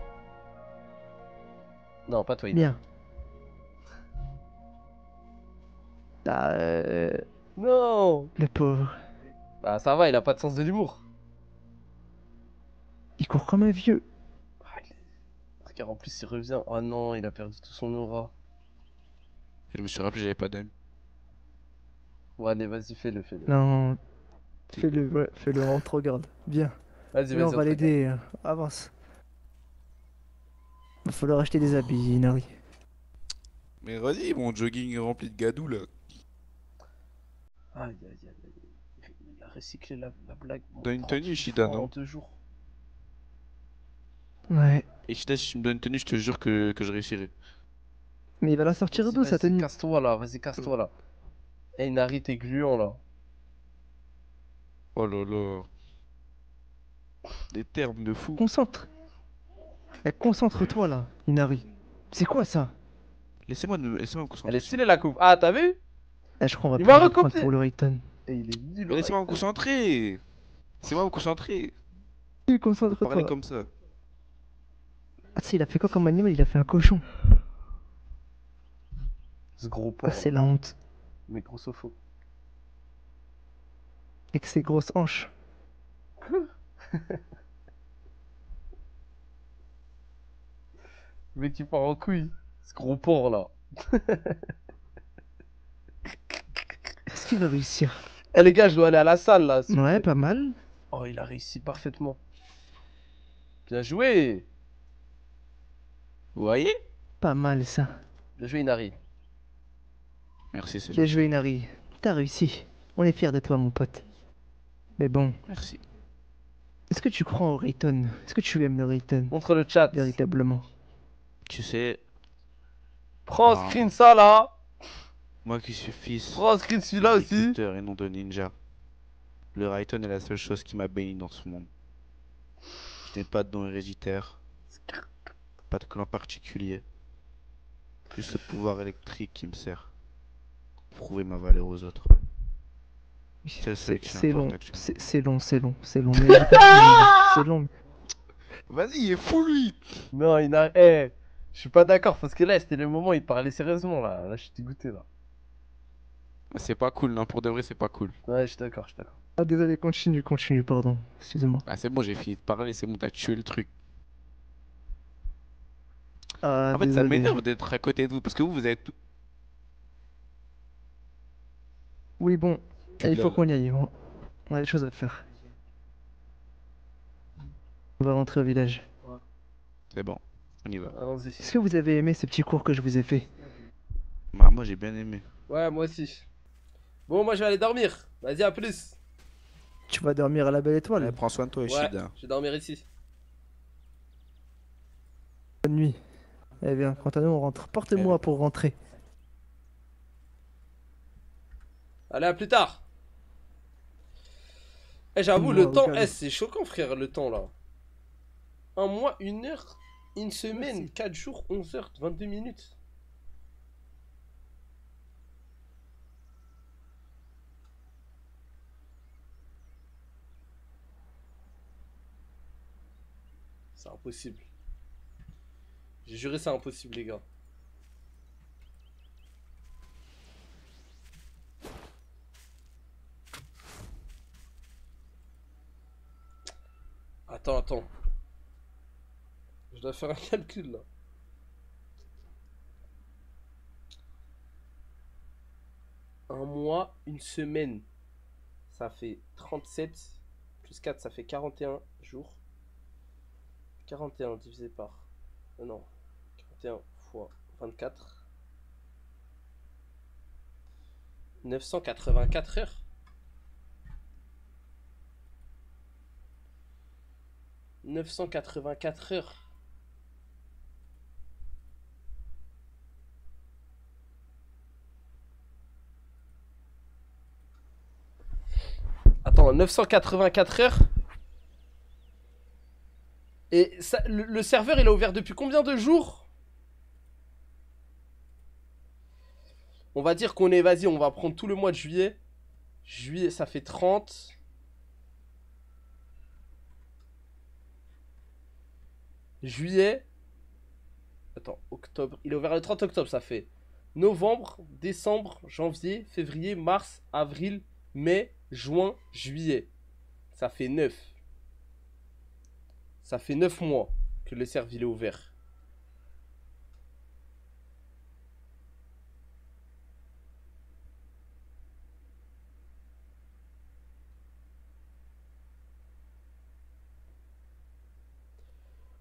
Non, pas toi, Ida. Bien. Non. Le pauvre. Bah ça va, il a pas de sens de l'humour. Il court comme un vieux. Regarde, en plus il revient. Oh non, il a perdu tout son aura. Je me suis rappelé, j'avais pas d'âme. Ouais, allez, vas-y, fais-le, fais-le. Non. Fais-le, ouais, fais-le, on te regarde. Bien. Vas-y, Là, on vas-y, va on te l'aider. Avance. Va falloir acheter des habits, Inari. Mais vas-y, mon jogging est rempli de gadou là. Aïe, aïe, aïe. Il a recyclé la blague. Donne une tenue, Ishida, En non? 2 jours. Ouais. Ishida, si tu me donnes une tenue, je te jure que je réussirai. Mais il va la sortir d'où sa tenue? Casse-toi là, vas-y, casse-toi là. Eh, Inari, t'es gluant là. Oh là là. Des termes de fou. Concentre. Eh, concentre-toi là, Inari. C'est quoi ça? Laissez-moi me concentrer. Elle est stylée la coupe. Ah, t'as vu? Eh, je crois qu'on va Il m'a prendre le point recopié. pour le Rayton. Et il est nul. Laissez-moi me concentrer. Laissez-moi me concentrer. Tu Vous parlez concentre-toi. comme ça. Ah, tu sais, il a fait quoi comme animal? Il a fait un cochon. Ce gros porc. Ah, c'est la honte. Mais grossopho. Avec ses grosses hanches. Le mec qui part en couille. Ce gros porc là. Est-ce qu'il va réussir? Eh les gars, je dois aller à la salle là. Ouais, pas mal. Oh, il a réussi parfaitement. Bien joué. Vous voyez? Pas mal ça. Bien joué, Inari. Merci, c'est Bien joué, Inari. T'as réussi. On est fiers de toi, mon pote. Mais bon. Merci. Est-ce que tu crois au Rayton? Est-ce que tu aimes le Rayton? Montre le chat. Véritablement. Tu sais. Prends screen ça là. Moi qui suis fils. Prends screen celui-là aussi. d'agriculteur et non de ninja. Le Rayton est la seule chose qui m'a béni dans ce monde. Je n'ai pas de don héréditaire. Pas de clan particulier. Juste le pouvoir électrique qui me sert. Pour prouver ma valeur aux autres. C'est le seul qui C'est long, m'importe actuellement. c'est long. Mais j'ai pas fini, c'est long. Vas-y, il est fou lui. Non, il a. Eh, je suis pas d'accord parce que là, c'était le moment où il parlait sérieusement là. Là, je suis dégoûté là. C'est pas cool, non, pour de vrai, c'est pas cool. Ouais, je suis d'accord, Ah, désolé, continue, pardon. Excuse-moi. Ah, c'est bon, j'ai fini de parler, c'est bon, t'as tué le truc. Ah, En fait, ça désolé. m'énerve d'être à côté de vous parce que vous êtes. Oui, bon, Tu il faut l'as. qu'on y aille. On a des choses à faire. On va rentrer au village. C'est bon, on y va. Allons-y. Est-ce que vous avez aimé ce petit cours que je vous ai fait? Bah, moi j'ai bien aimé. Ouais, moi aussi. Bon, moi je vais aller dormir. Vas-y, à plus. Tu vas dormir à la belle étoile? Prends soin de toi, Ouais, Ishida. je vais dormir ici. Bonne nuit. Eh bien, quant à nous, on rentre. Portez-moi pour rentrer. Allez, à plus tard. Eh, j'avoue, Ouais, le temps, regarde. c'est choquant, frère, le temps là. Un mois, une heure, une semaine, 4 jours, 11 heures, 22 minutes. C'est impossible. J'ai juré, c'est impossible, les gars. Attends. Je dois faire un calcul là. Un mois, une semaine, ça fait 37. Plus 4, ça fait 41 jours. 41 divisé par... non. 41 fois 24. 984 heures. « 984 heures. Attends, 984 heures. Et ça, le serveur, il a ouvert depuis combien de jours? On va dire qu'on est... Vas-y, on va prendre tout le mois de juillet. Juillet, ça fait 30. Juillet. Attends, octobre. Il est ouvert le 30 octobre, ça fait novembre, décembre, janvier, février, mars, avril, mai, juin, juillet. Ça fait 9. Ça fait 9 mois que le serveur est ouvert.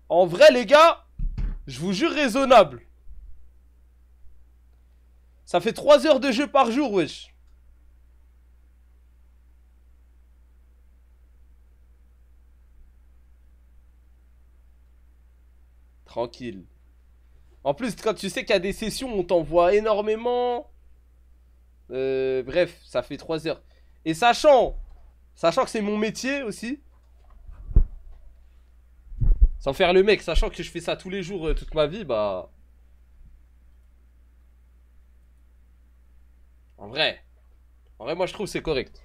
En vrai, les gars, je vous jure raisonnable. Ça fait 3 heures de jeu par jour, wesh. Tranquille. En plus, quand tu sais qu'il y a des sessions, on t'envoie énormément. Bref, ça fait 3 heures. Et sachant que c'est mon métier aussi. Sans faire le mec, sachant que je fais ça tous les jours, toute ma vie, bah... En vrai, moi je trouve c'est correct.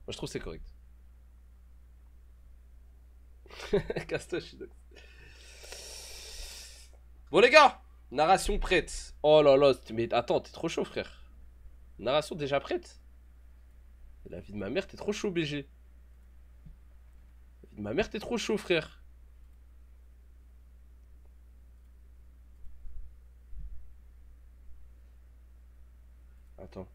Moi je trouve c'est correct. Casse-toi, je suis d'accord. Bon les gars, narration prête. Oh là là, mais attends, t'es trop chaud frère. Narration déjà prête. La vie de ma mère, t'es trop chaud BG. La vie de ma mère, t'es trop chaud frère. Attends.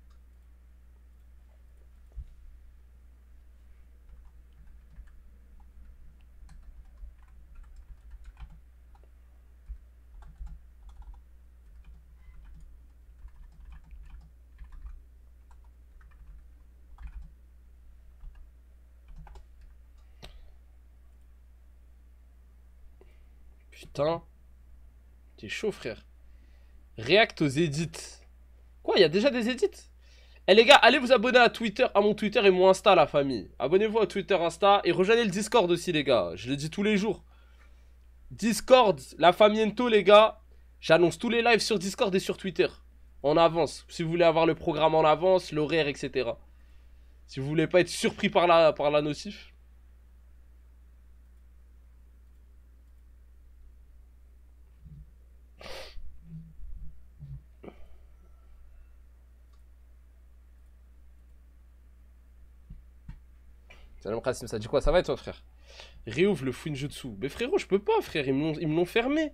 Putain. T'es chaud frère. React aux edits. Quoi, il y a déjà des edits? Eh les gars, allez vous abonner à Twitter, à mon Twitter et mon Insta la famille. Abonnez-vous à Twitter, Insta et rejoignez le Discord aussi les gars. Je le dis tous les jours. Discord, la famille Ento les gars. J'annonce tous les lives sur Discord et sur Twitter. En avance. Si vous voulez avoir le programme en avance, l'horaire, etc. Si vous voulez pas être surpris par la notif. Salam Kassim, ça dit quoi? Ça va et toi frère? Réouvre le Fuinjutsu. Mais frérot, je peux pas frère, ils me l'ont fermé.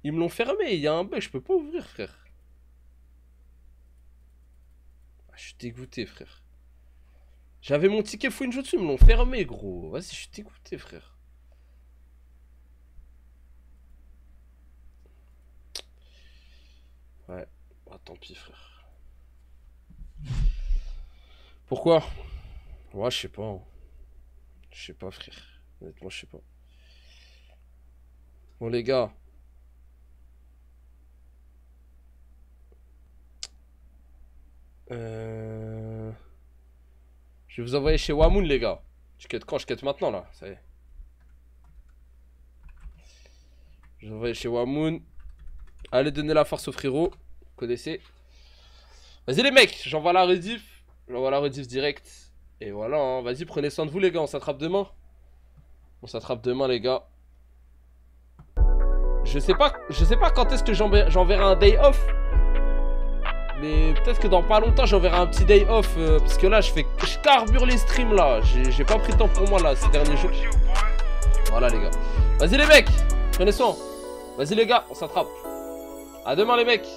Ils me l'ont fermé, il y a un bug, je peux pas ouvrir frère. Ah, je suis dégoûté frère. J'avais mon ticket Fuinjutsu, ils me l'ont fermé gros. Vas-y, je suis dégoûté frère. Ouais, ah, tant pis frère. Pourquoi? Ouais, je sais pas. Hein. Je sais pas, frère. Honnêtement, je sais pas. Bon, les gars. Je vais vous envoyer chez Wamoun, les gars. Je quitte quand? Je quitte maintenant, là. Ça y est. Je vais vous envoyer chez Wamoun. Allez donner la force au frérot. Vous connaissez. Vas-y, les mecs. J'envoie la rediff. J'envoie la rediff direct. Et voilà, hein. Vas-y, prenez soin de vous les gars, on s'attrape demain. On s'attrape demain les gars. Je sais pas quand est-ce que j'enverrai un day off. Mais peut-être que dans pas longtemps j'enverrai un petit day off. Parce que là je carbure les streams là. J'ai pas pris de temps pour moi là ces derniers jours. Voilà les gars. Vas-y les mecs, prenez soin. Vas-y les gars, on s'attrape. À demain les mecs.